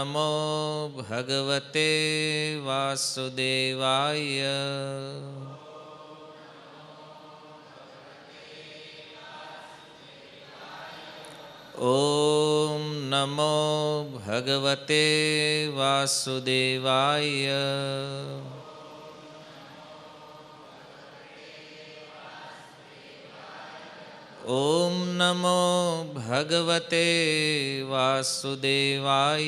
नमो भगवते वासुदेवाय। ॐ नमो भगवते वासुदेवाय। ॐ नमो भगवते वासुदेवाय।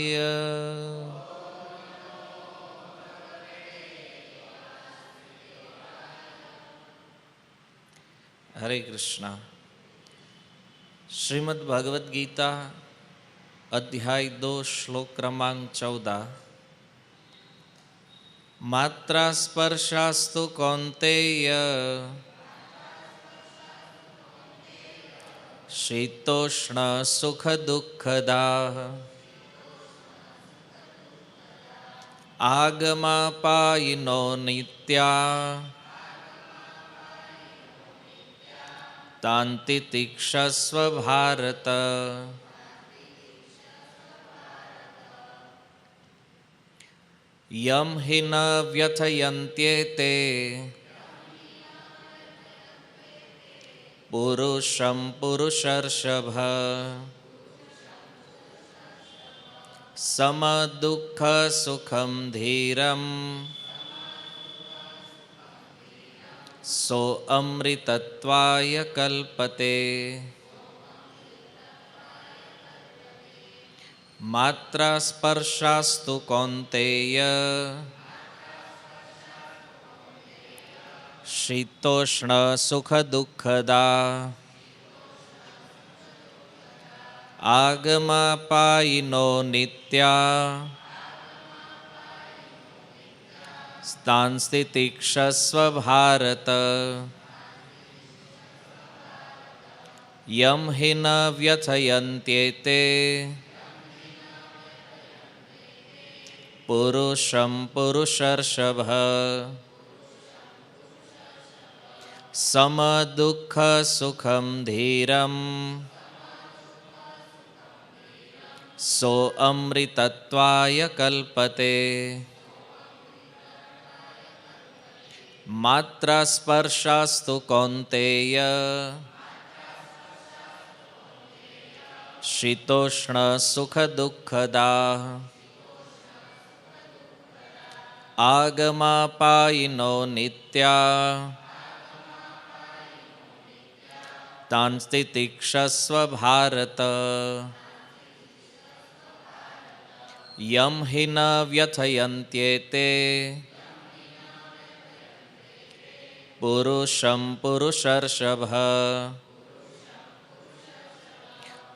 हरे कृष्णा। श्रीमद् भगवद गीता अध्याय 2 श्लोक क्रमांक 14। मात्रा स्पर्शास्तु कौन्तेय शीतोष्ण सुख दुःखदाः आगमापायिनो नित्या तान् तितिक्षस्व भारत। यं हि न व्यथयन्त्येते पुरुषं पुरुषर्षभ समदुःख सुखं धीरम् सो अमृतत्वाय कल्पते। मात्रा स्पर्शास्तु कौन्तेय शीतोष्ण सुख दुःखदा आगमापायिनो नित्या तान् तितिक्षस्व भारत। यं हि न व्यथयन्त्येते पुरुषं पुरुषर्षभ समदुःख सुखं धीरम् सो अमृतत्वाय कल्पते। मात्रा स्पर्शास्तु कौन्तेय शीतोष्ण सुख दुःखदाः आगमापायिनो नित्या तान् तितिक्षस्व भारत। यं हि न व्यथयन्त्येते पुरुषं पुरुषर्षभ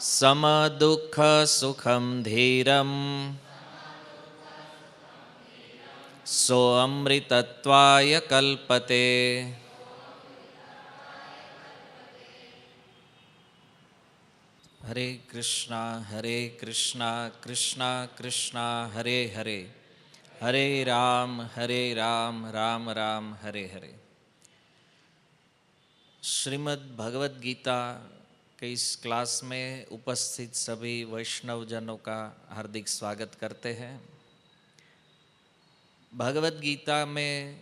समदुःख सुखं धीरम् सो अमृतत्वाय कल्पते। हरे कृष्णा कृष्णा कृष्णा हरे हरे, हरे राम राम राम हरे हरे। श्रीमद् भगवद गीता के इस क्लास में उपस्थित सभी वैष्णव जनों का हार्दिक स्वागत करते हैं। भगवद गीता में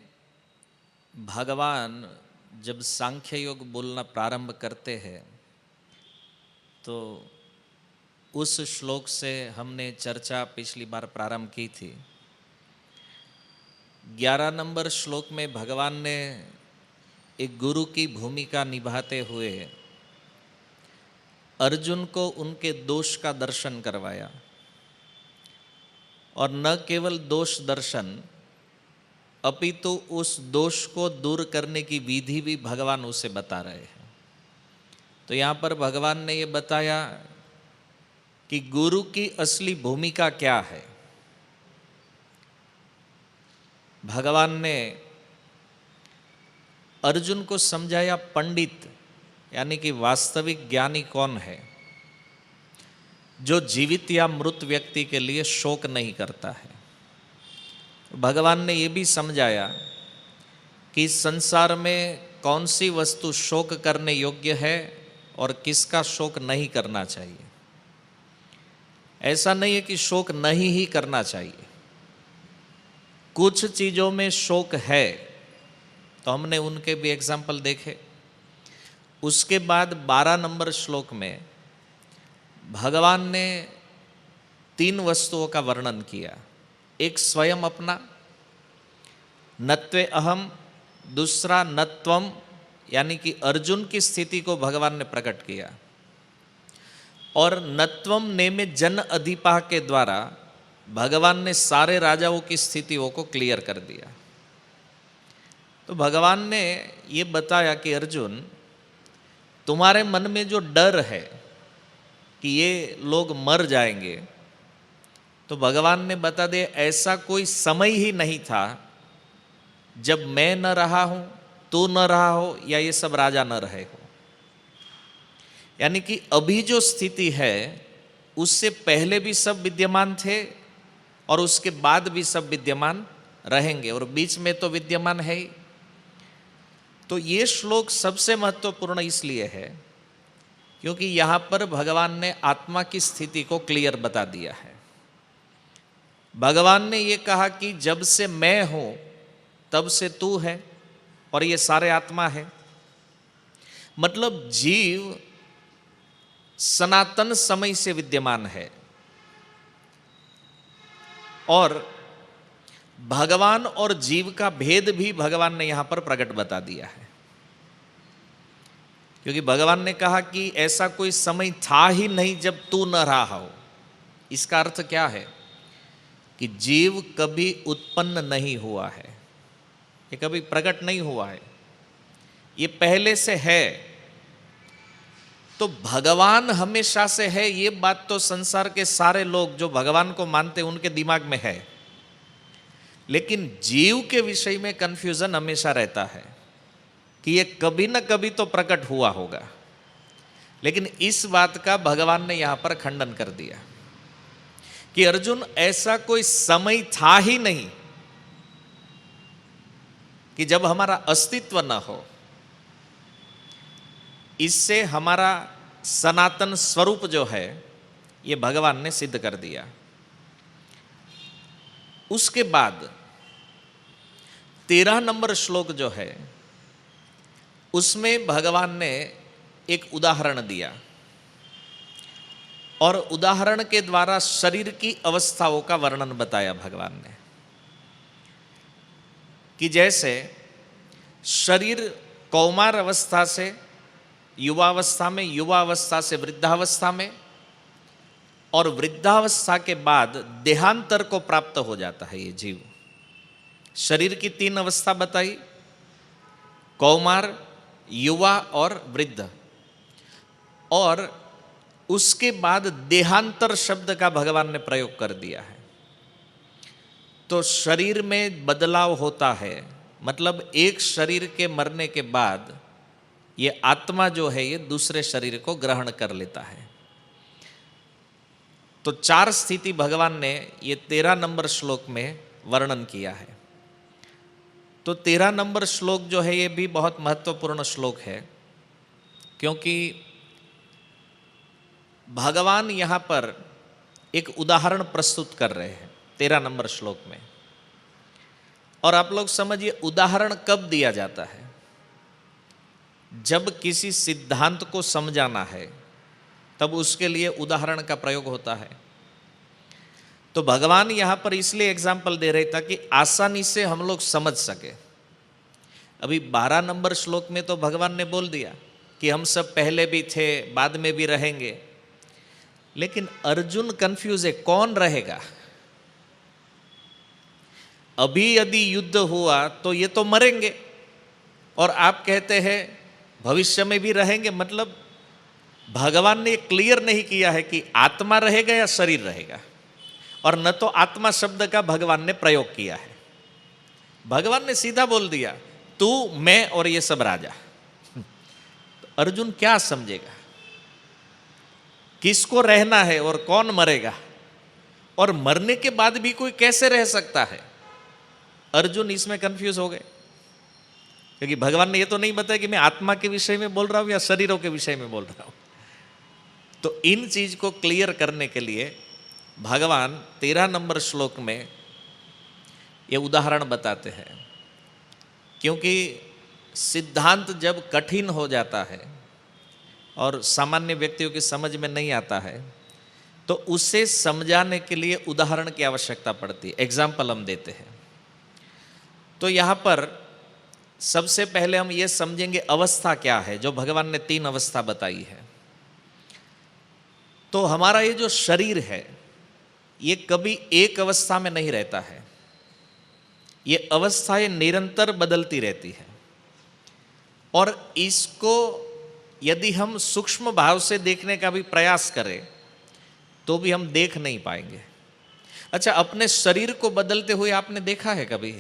भगवान जब सांख्य योग बोलना प्रारंभ करते हैं तो उस श्लोक से हमने चर्चा पिछली बार प्रारंभ की थी। 11 नंबर श्लोक में भगवान ने एक गुरु की भूमिका निभाते हुए अर्जुन को उनके दोष का दर्शन करवाया, और न केवल दोष दर्शन अपितु उस दोष को दूर करने की विधि भी भगवान उसे बता रहे हैं। तो यहाँ पर भगवान ने ये बताया कि गुरु की असली भूमिका क्या है। भगवान ने अर्जुन को समझाया पंडित यानी कि वास्तविक ज्ञानी कौन है, जो जीवित या मृत व्यक्ति के लिए शोक नहीं करता है। भगवान ने यह भी समझाया कि संसार में कौन सी वस्तु शोक करने योग्य है और किसका शोक नहीं करना चाहिए। ऐसा नहीं है कि शोक नहीं ही करना चाहिए। कुछ चीज़ों में शोक है, तो हमने उनके भी एग्जाम्पल देखे। उसके बाद 12 नंबर श्लोक में भगवान ने 3 वस्तुओं का वर्णन किया। एक स्वयं अपना, नत्वे अहम, दूसरा नत्वम, यानी कि अर्जुन की स्थिति को भगवान ने प्रकट किया, और नत्वम ने में जन अधिपाह के द्वारा भगवान ने सारे राजाओं की स्थितियों को क्लियर कर दिया। तो भगवान ने ये बताया कि अर्जुन, तुम्हारे मन में जो डर है कि ये लोग मर जाएंगे, तो भगवान ने बता दिया ऐसा कोई समय ही नहीं था जब मैं न रहा हूं, तू न रहा हो, या ये सब राजा न रहे हो। यानी कि अभी जो स्थिति है उससे पहले भी सब विद्यमान थे और उसके बाद भी सब विद्यमान रहेंगे, और बीच में तो विद्यमान है ही। तो ये श्लोक सबसे महत्वपूर्ण इसलिए है क्योंकि यहाँ पर भगवान ने आत्मा की स्थिति को क्लियर बता दिया है। भगवान ने ये कहा कि जब से मैं हूँ तब से तू है, और ये सारे आत्मा है। मतलब जीव सनातन समय से विद्यमान है, और भगवान और जीव का भेद भी भगवान ने यहां पर प्रकट बता दिया है। क्योंकि भगवान ने कहा कि ऐसा कोई समय था ही नहीं जब तू न रहा हो। इसका अर्थ क्या है कि जीव कभी उत्पन्न नहीं हुआ है, ये कभी प्रकट नहीं हुआ है, ये पहले से है। तो भगवान हमेशा से है, ये बात तो संसार के सारे लोग जो भगवान को मानते हैं उनके दिमाग में है, लेकिन जीव के विषय में कंफ्यूजन हमेशा रहता है कि ये कभी न कभी तो प्रकट हुआ होगा। लेकिन इस बात का भगवान ने यहां पर खंडन कर दिया कि अर्जुन, ऐसा कोई समय था ही नहीं कि जब हमारा अस्तित्व न हो। इससे हमारा सनातन स्वरूप जो है ये भगवान ने सिद्ध कर दिया। उसके बाद 13 नंबर श्लोक जो है उसमें भगवान ने एक उदाहरण दिया, और उदाहरण के द्वारा शरीर की अवस्थाओं का वर्णन बताया भगवान ने कि जैसे शरीर कौमार अवस्था से युवावस्था में, युवावस्था से वृद्धावस्था में, और वृद्धावस्था के बाद देहांतर को प्राप्त हो जाता है ये जीव। शरीर की 3 अवस्था बताई, कौमार, युवा और वृद्ध, और उसके बाद देहांतर शब्द का भगवान ने प्रयोग कर दिया है। तो शरीर में बदलाव होता है, मतलब एक शरीर के मरने के बाद ये आत्मा जो है ये दूसरे शरीर को ग्रहण कर लेता है। तो 4 स्थिति भगवान ने ये 13 नंबर श्लोक में वर्णन किया है। तो 13 नंबर श्लोक जो है ये भी बहुत महत्वपूर्ण श्लोक है, क्योंकि भगवान यहाँ पर एक उदाहरण प्रस्तुत कर रहे हैं 13 नंबर श्लोक में। और आप लोग समझिए, उदाहरण कब दिया जाता है? जब किसी सिद्धांत को समझाना है तब उसके लिए उदाहरण का प्रयोग होता है। तो भगवान यहाँ पर इसलिए एग्जाम्पल दे रहे ताकि आसानी से हम लोग समझ सके। अभी 12 नंबर श्लोक में तो भगवान ने बोल दिया कि हम सब पहले भी थे, बाद में भी रहेंगे, लेकिन अर्जुन कंफ्यूज है, कौन रहेगा? अभी यदि युद्ध हुआ तो ये तो मरेंगे, और आप कहते हैं भविष्य में भी रहेंगे। मतलब भगवान ने क्लियर नहीं किया है कि आत्मा रहेगा या शरीर रहेगा, और न तो आत्मा शब्द का भगवान ने प्रयोग किया है। भगवान ने सीधा बोल दिया तू, मैं और ये सब राजा। तो अर्जुन क्या समझेगा, किसको रहना है और कौन मरेगा, और मरने के बाद भी कोई कैसे रह सकता है? अर्जुन इसमें कंफ्यूज हो गए, क्योंकि भगवान ने ये तो नहीं बताया कि मैं आत्मा के विषय में बोल रहा हूं या शरीरों के विषय में बोल रहा हूं। तो इन चीज को क्लियर करने के लिए भगवान 13 नंबर श्लोक में ये उदाहरण बताते हैं, क्योंकि सिद्धांत जब कठिन हो जाता है और सामान्य व्यक्तियों की समझ में नहीं आता है तो उसे समझाने के लिए उदाहरण की आवश्यकता पड़ती है, एग्जाम्पल हम देते हैं। तो यहाँ पर सबसे पहले हम ये समझेंगे अवस्था क्या है, जो भगवान ने 3 अवस्था बताई है। तो हमारा ये जो शरीर है ये कभी एक अवस्था में नहीं रहता है, ये अवस्थाएं निरंतर बदलती रहती है और इसको यदि हम सूक्ष्म भाव से देखने का भी प्रयास करें तो भी हम देख नहीं पाएंगे। अच्छा, अपने शरीर को बदलते हुए आपने देखा है कभी?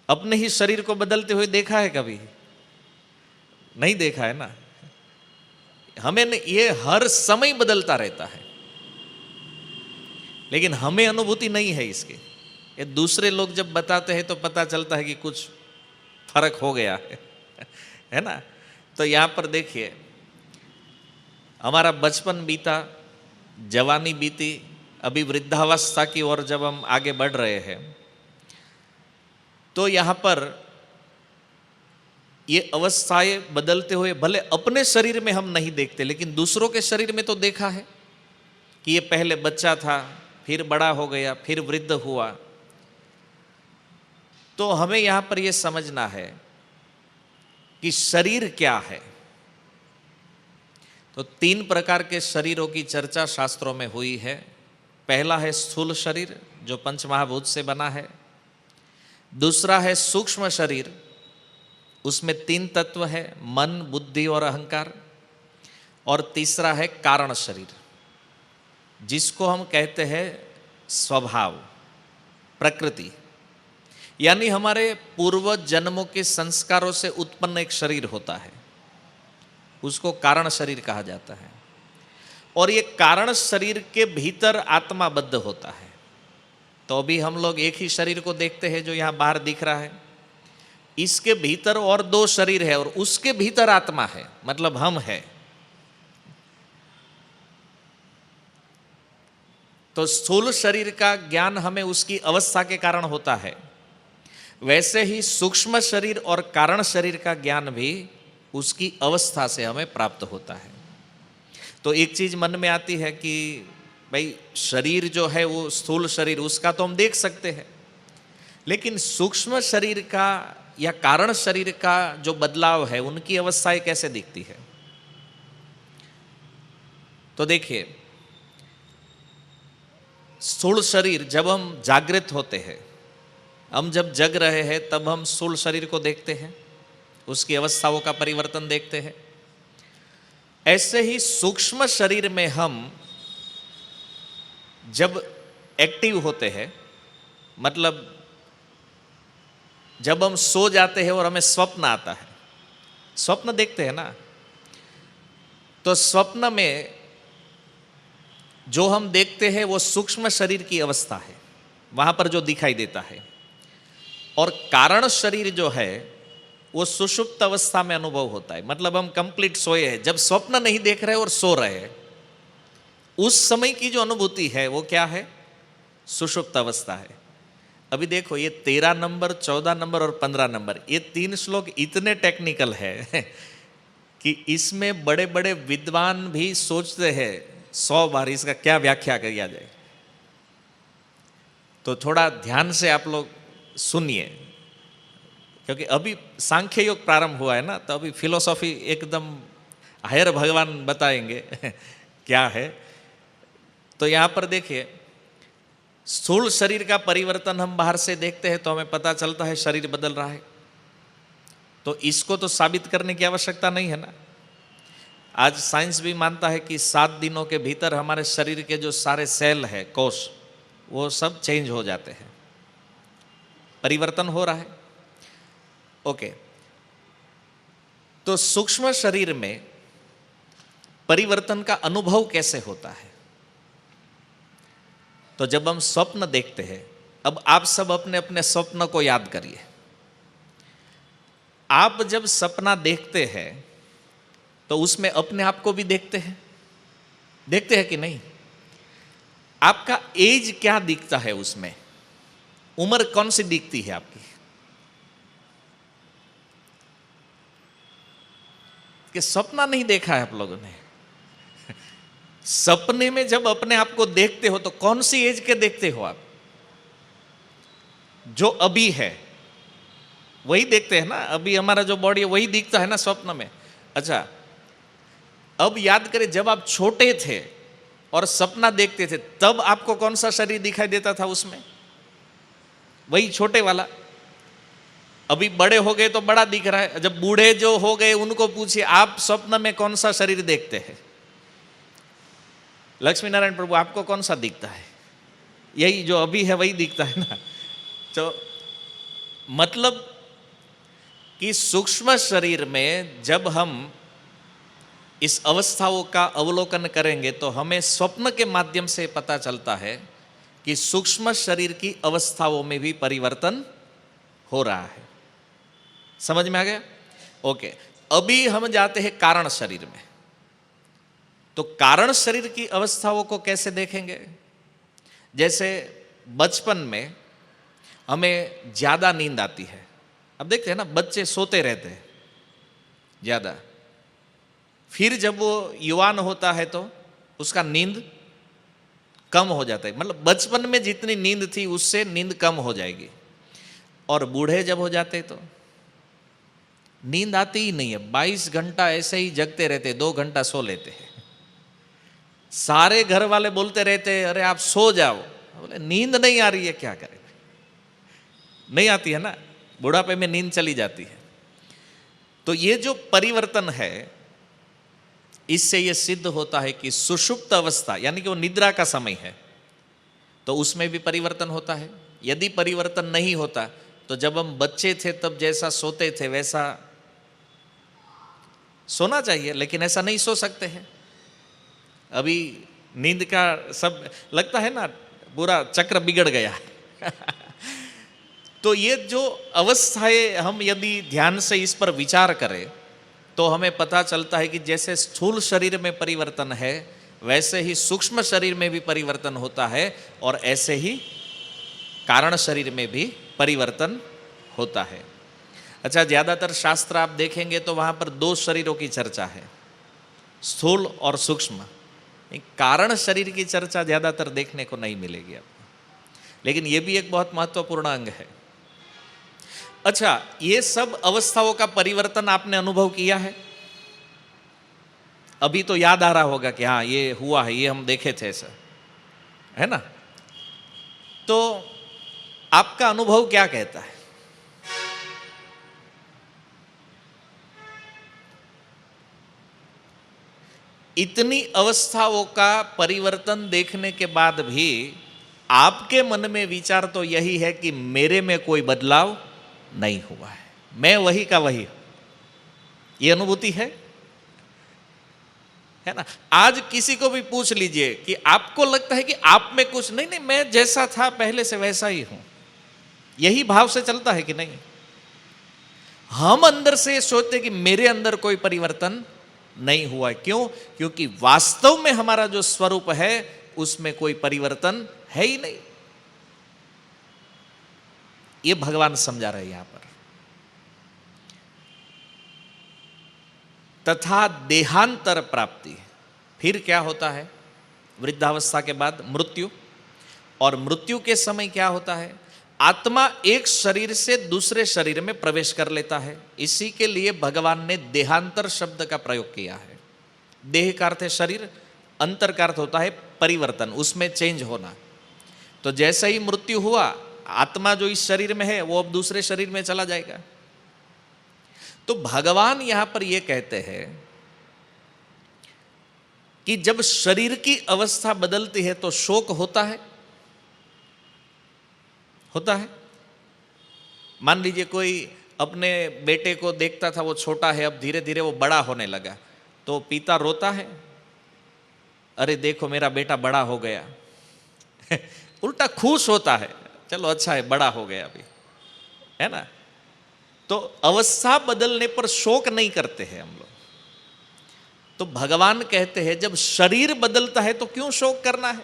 अपने ही शरीर को बदलते हुए देखा है कभी? नहीं देखा है ना। हमें ये हर समय बदलता रहता है, लेकिन हमें अनुभूति नहीं है इसकी। ये दूसरे लोग जब बताते हैं तो पता चलता है कि कुछ फर्क हो गया है ना। तो यहाँ पर देखिए, हमारा बचपन बीता, जवानी बीती, अभी वृद्धावस्था की ओर जब हम आगे बढ़ रहे हैं तो यहाँ पर ये अवस्थाएं बदलते हुए भले अपने शरीर में हम नहीं देखते, लेकिन दूसरों के शरीर में तो देखा है कि ये पहले बच्चा था, फिर बड़ा हो गया, फिर वृद्ध हुआ। तो हमें यहाँ पर ये समझना है कि शरीर क्या है। तो 3 प्रकार के शरीरों की चर्चा शास्त्रों में हुई है। पहला है स्थूल शरीर जो पंच महाभूत से बना है, दूसरा है सूक्ष्म शरीर, उसमें 3 तत्व है, मन, बुद्धि और अहंकार, और तीसरा है कारण शरीर जिसको हम कहते हैं स्वभाव, प्रकृति, यानी हमारे पूर्व जन्मों के संस्कारों से उत्पन्न एक शरीर होता है, उसको कारण शरीर कहा जाता है। और ये कारण शरीर के भीतर आत्मा बद्ध होता है। तो अभी हम लोग एक ही शरीर को देखते हैं जो यहाँ बाहर दिख रहा है, इसके भीतर और 2 शरीर है और उसके भीतर आत्मा है, मतलब हम है। तो स्थूल शरीर का ज्ञान हमें उसकी अवस्था के कारण होता है, वैसे ही सूक्ष्म शरीर और कारण शरीर का ज्ञान भी उसकी अवस्था से हमें प्राप्त होता है। तो एक चीज मन में आती है कि भाई शरीर जो है वो स्थूल शरीर, उसका तो हम देख सकते हैं, लेकिन सूक्ष्म शरीर का या कारण शरीर का जो बदलाव है उनकी अवस्थाएं कैसे दिखती है। तो देखिए, स्थूल शरीर जब हम जागृत होते हैं, हम जब जग रहे हैं तब हम स्थूल शरीर को देखते हैं, उसकी अवस्थाओं का परिवर्तन देखते हैं। ऐसे ही सूक्ष्म शरीर में हम जब एक्टिव होते हैं, मतलब जब हम सो जाते हैं और हमें स्वप्न आता है, स्वप्न देखते हैं ना, तो स्वप्न में जो हम देखते हैं वो सूक्ष्म शरीर की अवस्था है, वहां पर जो दिखाई देता है। और कारण शरीर जो है वो सुषुप्त अवस्था में अनुभव होता है, मतलब हम कंप्लीट सोए हैं, जब स्वप्न नहीं देख रहे और सो रहे हैं, उस समय की जो अनुभूति है वो क्या है? सुषुप्त अवस्था है। अभी देखो, ये 13 नंबर, 14 नंबर और 15 नंबर, ये 3 श्लोक इतने टेक्निकल है कि इसमें बड़े बड़े विद्वान भी सोचते हैं 100 बार इसका क्या व्याख्या किया जाए। तो थोड़ा ध्यान से आप लोग सुनिए, क्योंकि अभी सांख्य योग प्रारंभ हुआ है ना, तो अभी फिलोसॉफी एकदम हायर भगवान बताएंगे क्या है। तो यहाँ पर देखिए, स्थूल शरीर का परिवर्तन हम बाहर से देखते हैं तो हमें पता चलता है शरीर बदल रहा है, तो इसको तो साबित करने की आवश्यकता नहीं है ना। आज साइंस भी मानता है कि 7 दिनों के भीतर हमारे शरीर के जो सारे सेल है, कोष, वो सब चेंज हो जाते हैं, परिवर्तन हो रहा है। ओके, तो सूक्ष्म शरीर में परिवर्तन का अनुभव कैसे होता है? तो जब हम स्वप्न देखते हैं, अब आप सब अपने अपने स्वप्न को याद करिए। आप जब सपना देखते हैं तो उसमें अपने आप को भी देखते हैं कि नहीं? आपका एज क्या दिखता है उसमें, उम्र कौन सी दिखती है आपकी? कि सपना नहीं देखा है आप लोगों ने? सपने में जब अपने आप को देखते हो तो कौन सी एज के देखते हो आप? जो अभी है वही देखते हैं ना, अभी हमारा जो बॉडी है वही दिखता है ना स्वप्न में। अच्छा, अब याद करें जब आप छोटे थे और सपना देखते थे तब आपको कौन सा शरीर दिखाई देता था उसमें? वही छोटे वाला। अभी बड़े हो गए तो बड़ा दिख रहा है। जब बूढ़े जो हो गए उनको पूछिए आप स्वप्न में कौन सा शरीर देखते हैं? लक्ष्मी नारायण प्रभु आपको कौन सा दिखता है? यही जो अभी है वही दिखता है ना। तो मतलब कि सूक्ष्म शरीर में जब हम इस अवस्थाओं का अवलोकन करेंगे तो हमें स्वप्न के माध्यम से पता चलता है कि सूक्ष्म शरीर की अवस्थाओं में भी परिवर्तन हो रहा है। समझ में आ गया? ओके, अभी हम जाते हैं कारण शरीर में। तो कारण शरीर की अवस्थाओं को कैसे देखेंगे? जैसे बचपन में हमें ज्यादा नींद आती है। अब देखते हैं ना, बच्चे सोते रहते हैं ज्यादा, फिर जब वो युवान होता है तो उसका नींद कम हो जाता है। मतलब बचपन में जितनी नींद थी उससे नींद कम हो जाएगी। और बूढ़े जब हो जाते तो नींद आती ही नहीं है, 22 घंटा ऐसे ही जगते रहते, 2 घंटा सो लेते हैं। सारे घर वाले बोलते रहते अरे आप सो जाओ, बोले नींद नहीं आ रही है, क्या करें? नहीं आती है ना, बुढ़ापे में नींद चली जाती है। तो ये जो परिवर्तन है इससे ये सिद्ध होता है कि सुषुप्त अवस्था यानी कि वो निद्रा का समय है तो उसमें भी परिवर्तन होता है। यदि परिवर्तन नहीं होता तो जब हम बच्चे थे तब जैसा सोते थे वैसा सोना चाहिए, लेकिन ऐसा नहीं सो सकते हैं। अभी नींद का सब लगता है ना, पूरा चक्र बिगड़ गया है। तो ये जो अवस्थाएं हम यदि ध्यान से इस पर विचार करें तो हमें पता चलता है कि जैसे स्थूल शरीर में परिवर्तन है वैसे ही सूक्ष्म शरीर में भी परिवर्तन होता है और ऐसे ही कारण शरीर में भी परिवर्तन होता है। अच्छा, ज़्यादातर शास्त्र आप देखेंगे तो वहाँ पर 2 शरीरों की चर्चा है, स्थूल और सूक्ष्म। कारण शरीर की चर्चा ज़्यादातर देखने को नहीं मिलेगी आपको, लेकिन ये भी एक बहुत महत्वपूर्ण अंग है। अच्छा, ये सब अवस्थाओं का परिवर्तन आपने अनुभव किया है? अभी तो याद आ रहा होगा कि हाँ ये हुआ है, ये हम देखे थे, ऐसा है ना। तो आपका अनुभव क्या कहता है? इतनी अवस्थाओं का परिवर्तन देखने के बाद भी आपके मन में विचार तो यही है कि मेरे में कोई बदलाव नहीं हुआ है, मैं वही का वही हूं। ये अनुभूति है ना। आज किसी को भी पूछ लीजिए कि आपको लगता है कि आप में कुछ नहीं, नहीं मैं जैसा था पहले से वैसा ही हूं, यही भाव से चलता है कि नहीं? हम अंदर से सोचते कि मेरे अंदर कोई परिवर्तन नहीं हुआ है। क्यों? क्योंकि वास्तव में हमारा जो स्वरूप है उसमें कोई परिवर्तन है ही नहीं। ये भगवान समझा रहे हैं यहां पर। तथा देहांतर प्राप्ति, फिर क्या होता है? वृद्धावस्था के बाद मृत्यु, और मृत्यु के समय क्या होता है? आत्मा एक शरीर से दूसरे शरीर में प्रवेश कर लेता है। इसी के लिए भगवान ने देहांतर शब्द का प्रयोग किया है। देह का अर्थ है शरीर, अंतर का अर्थ होता है परिवर्तन, उसमें चेंज होना। तो जैसे ही मृत्यु हुआ, आत्मा जो इस शरीर में है वो अब दूसरे शरीर में चला जाएगा। तो भगवान यहां पर यह कहते हैं कि जब शरीर की अवस्था बदलती है तो शोक होता है, होता है। मान लीजिए कोई अपने बेटे को देखता था, वो छोटा है, अब धीरे धीरे वो बड़ा होने लगा, तो पिता रोता है, अरे देखो मेरा बेटा बड़ा हो गया। उल्टा खुश होता है, चलो अच्छा है बड़ा हो गया अभी, है ना। तो अवस्था बदलने पर शोक नहीं करते हैं हम लोग। तो भगवान कहते हैं जब शरीर बदलता है तो क्यों शोक करना है?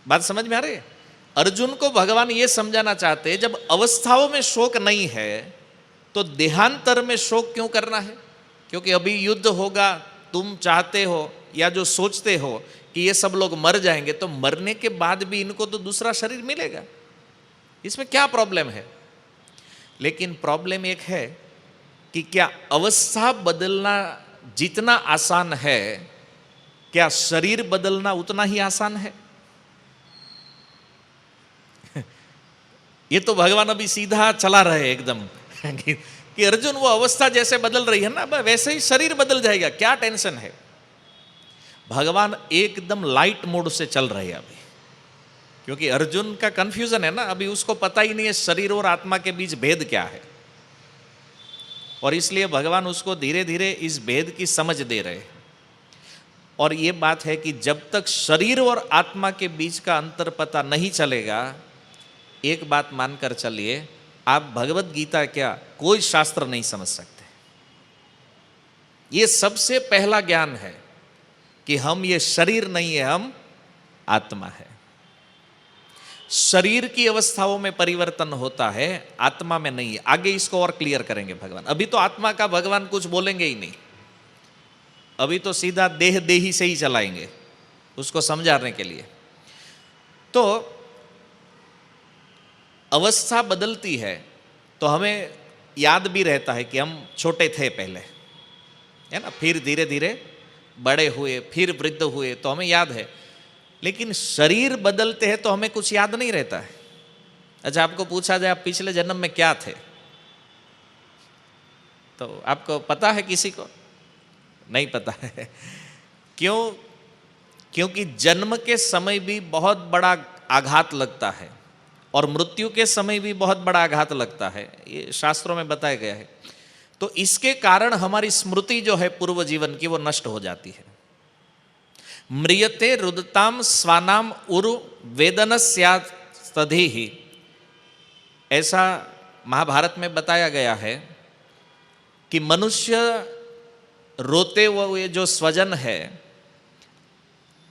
बात समझ में आ रही है? अर्जुन को भगवान ये समझाना चाहते हैं, जब अवस्थाओं में शोक नहीं है तो देहांतर में शोक क्यों करना है? क्योंकि अभी युद्ध होगा, तुम चाहते हो या जो सोचते हो कि ये सब लोग मर जाएंगे, तो मरने के बाद भी इनको तो दूसरा शरीर मिलेगा, इसमें क्या प्रॉब्लम है? लेकिन प्रॉब्लम एक है कि क्या अवस्था बदलना जितना आसान है, क्या शरीर बदलना उतना ही आसान है? ये तो भगवान अभी सीधा चला रहे एकदम कि अर्जुन वो अवस्था जैसे बदल रही है ना, वैसे ही शरीर बदल जाएगा, क्या टेंशन है? भगवान एकदम लाइट मोड से चल रहे हैं अभी, क्योंकि अर्जुन का कंफ्यूजन है ना, अभी उसको पता ही नहीं है शरीर और आत्मा के बीच भेद क्या है, और इसलिए भगवान उसको धीरे धीरे इस भेद की समझ दे रहे हैं। और ये बात है कि जब तक शरीर और आत्मा के बीच का अंतर पता नहीं चलेगा, एक बात मानकर चलिए, आप भगवत गीता क्या कोई शास्त्र नहीं समझ सकते। ये सबसे पहला ज्ञान है कि हम ये शरीर नहीं है, हम आत्मा है। शरीर की अवस्थाओं में परिवर्तन होता है, आत्मा में नहीं है। आगे इसको और क्लियर करेंगे भगवान। अभी तो आत्मा का भगवान कुछ बोलेंगे ही नहीं, अभी तो सीधा देह देही से ही चलाएंगे उसको समझाने के लिए। तो अवस्था बदलती है तो हमें याद भी रहता है कि हम छोटे थे पहले, है ना, फिर धीरे धीरे बड़े हुए, फिर वृद्ध हुए, तो हमें याद है। लेकिन शरीर बदलते हैं तो हमें कुछ याद नहीं रहता है। अच्छा, आपको पूछा जाए आप पिछले जन्म में क्या थे, तो आपको पता है? किसी को नहीं पता है। क्यों? क्योंकि जन्म के समय भी बहुत बड़ा आघात लगता है और मृत्यु के समय भी बहुत बड़ा आघात लगता है, ये शास्त्रों में बताया गया है। तो इसके कारण हमारी स्मृति जो है पूर्व जीवन की, वो नष्ट हो जाती है। म्रियते रुदताम स्वानाम उरु वेदन स्यात् तदिहि, ऐसा महाभारत में बताया गया है कि मनुष्य रोते हुए जो स्वजन है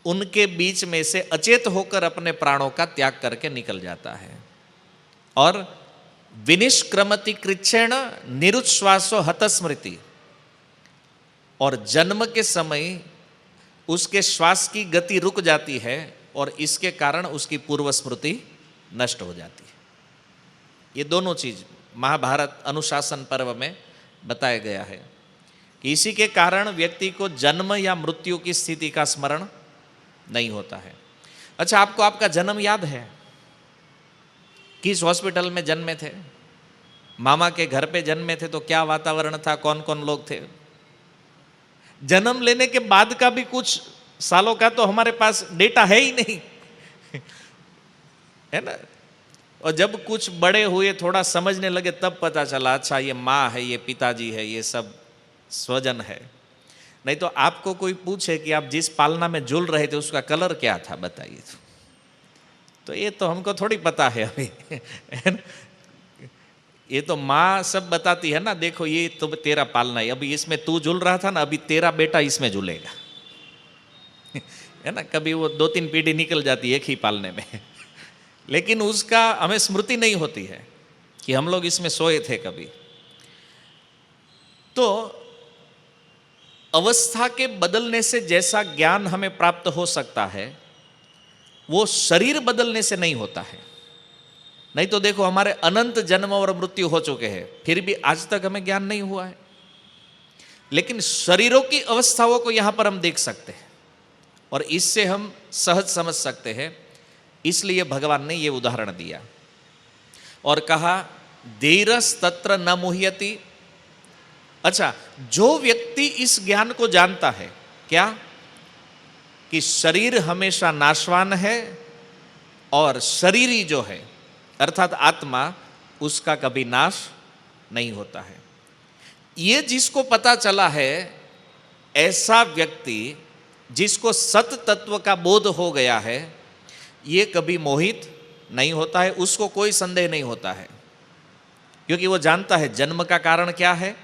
उनके बीच में से अचेत होकर अपने प्राणों का त्याग करके निकल जाता है। और विनिष्क्रमति कृच्छेण निरुच्छ्वासो हत स्मृति, और जन्म के समय उसके श्वास की गति रुक जाती है और इसके कारण उसकी पूर्व स्मृति नष्ट हो जाती है। ये दोनों चीज महाभारत अनुशासन पर्व में बताया गया है कि इसी के कारण व्यक्ति को जन्म या मृत्यु की स्थिति का स्मरण नहीं होता है। अच्छा, आपको आपका जन्म याद है? किस हॉस्पिटल में जन्मे थे? मामा के घर पे जन्मे थे तो क्या वातावरण था, कौन कौन लोग थे? जन्म लेने के बाद का भी कुछ सालों का तो हमारे पास डेटा है ही नहीं है ना। और जब कुछ बड़े हुए, थोड़ा समझने लगे, तब पता चला अच्छा ये माँ है, ये पिताजी है, ये सब स्वजन है। नहीं तो आपको कोई पूछे कि आप जिस पालना में झूल रहे थे उसका कलर क्या था, बताइए। तो ये तो हमको थोड़ी पता है अभी ये तो माँ सब बताती है ना, देखो ये तो तेरा पालना है, अभी इसमें तू झूल रहा था ना, अभी तेरा बेटा इसमें झूलेगा है ना। कभी वो 2-3 पीढ़ी निकल जाती है एक ही पालने में लेकिन उसका हमें स्मृति नहीं होती है कि हम लोग इसमें सोए थे कभी। तो अवस्था के बदलने से जैसा ज्ञान हमें प्राप्त हो सकता है, वो शरीर बदलने से नहीं होता है। नहीं तो देखो, हमारे अनंत जन्म और मृत्यु हो चुके हैं, फिर भी आज तक हमें ज्ञान नहीं हुआ है। लेकिन शरीरों की अवस्थाओं को यहां पर हम देख सकते हैं और इससे हम सहज समझ सकते हैं। इसलिए भगवान ने ये उदाहरण दिया और कहा धीरस तत्र न मुह्यति। अच्छा, जो व्यक्ति इस ज्ञान को जानता है, क्या कि शरीर हमेशा नाशवान है और शरीरी जो है अर्थात आत्मा, उसका कभी नाश नहीं होता है, ये जिसको पता चला है, ऐसा व्यक्ति जिसको सत तत्व का बोध हो गया है, ये कभी मोहित नहीं होता है, उसको कोई संदेह नहीं होता है, क्योंकि वो जानता है जन्म का कारण क्या है,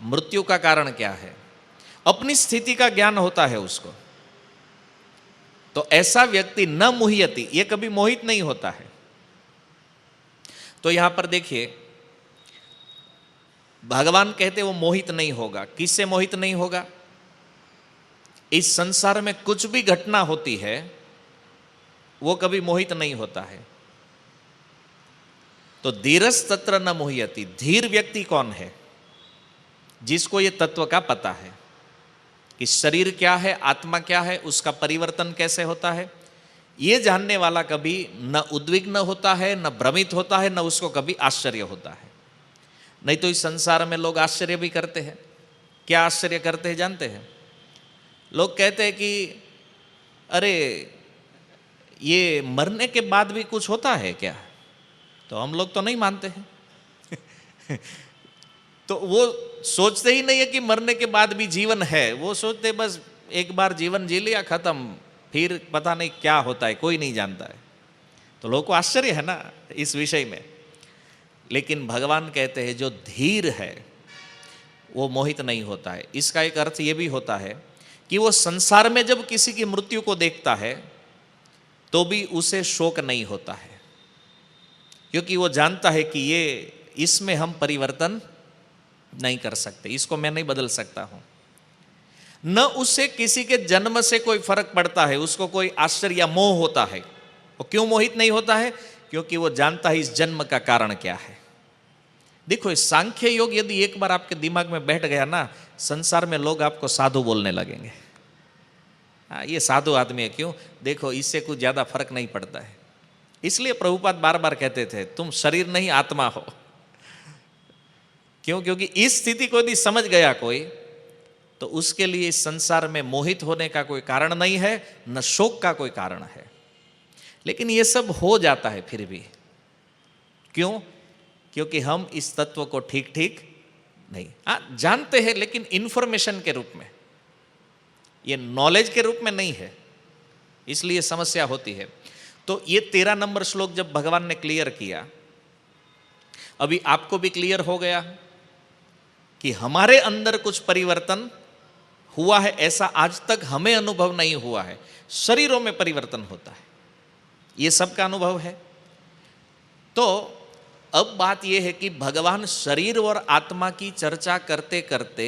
मृत्यु का कारण क्या है, अपनी स्थिति का ज्ञान होता है उसको। तो ऐसा व्यक्ति न मुह्यति, ये कभी मोहित नहीं होता है। तो यहां पर देखिए, भगवान कहते वो मोहित नहीं होगा। किससे मोहित नहीं होगा? इस संसार में कुछ भी घटना होती है वो कभी मोहित नहीं होता है। तो धीरस तत्र न मुह्यति, धीर व्यक्ति कौन है? जिसको ये तत्व का पता है कि शरीर क्या है, आत्मा क्या है, उसका परिवर्तन कैसे होता है, ये जानने वाला कभी न उद्विग्न होता है, न भ्रमित होता है, न उसको कभी आश्चर्य होता है। नहीं तो इस संसार में लोग आश्चर्य भी करते हैं। क्या आश्चर्य करते हैं जानते हैं? लोग कहते हैं कि अरे ये मरने के बाद भी कुछ होता है क्या? तो हम लोग तो नहीं मानते हैं। तो वो सोचते ही नहीं है कि मरने के बाद भी जीवन है। वो सोचते बस एक बार जीवन जी लिया, खत्म, फिर पता नहीं क्या होता है, कोई नहीं जानता है। तो लोगों को आश्चर्य है ना इस विषय में। लेकिन भगवान कहते हैं जो धीर है वो मोहित नहीं होता है। इसका एक अर्थ ये भी होता है कि वो संसार में जब किसी की मृत्यु को देखता है तो भी उसे शोक नहीं होता है, क्योंकि वो जानता है कि ये इसमें हम परिवर्तन नहीं कर सकते, इसको मैं नहीं बदल सकता हूं। न उसे किसी के जन्म से कोई फर्क पड़ता है, उसको कोई आश्चर्य या मोह होता है। वो क्यों मोहित नहीं होता है? क्योंकि वो जानता है इस जन्म का कारण क्या है। देखो, इस सांख्य योग यदि एक बार आपके दिमाग में बैठ गया ना, संसार में लोग आपको साधु बोलने लगेंगे। हाँ, ये साधु आदमी है। क्यों? देखो, इससे कुछ ज्यादा फर्क नहीं पड़ता है। इसलिए प्रभुपाद बार बार कहते थे तुम शरीर नहीं आत्मा हो। क्यों? क्योंकि इस स्थिति को यदि समझ गया कोई, तो उसके लिए इस संसार में मोहित होने का कोई कारण नहीं है, न शोक का कोई कारण है। लेकिन ये सब हो जाता है फिर भी। क्यों? क्योंकि हम इस तत्व को ठीक ठीक नहीं जानते हैं, लेकिन इंफॉर्मेशन के रूप में, ये नॉलेज के रूप में नहीं है, इसलिए समस्या होती है। तो ये 13 नंबर श्लोक जब भगवान ने क्लियर किया, अभी आपको भी क्लियर हो गया कि हमारे अंदर कुछ परिवर्तन हुआ है, ऐसा आज तक हमें अनुभव नहीं हुआ है। शरीरों में परिवर्तन होता है, ये सबका अनुभव है। तो अब बात यह है कि भगवान शरीर और आत्मा की चर्चा करते करते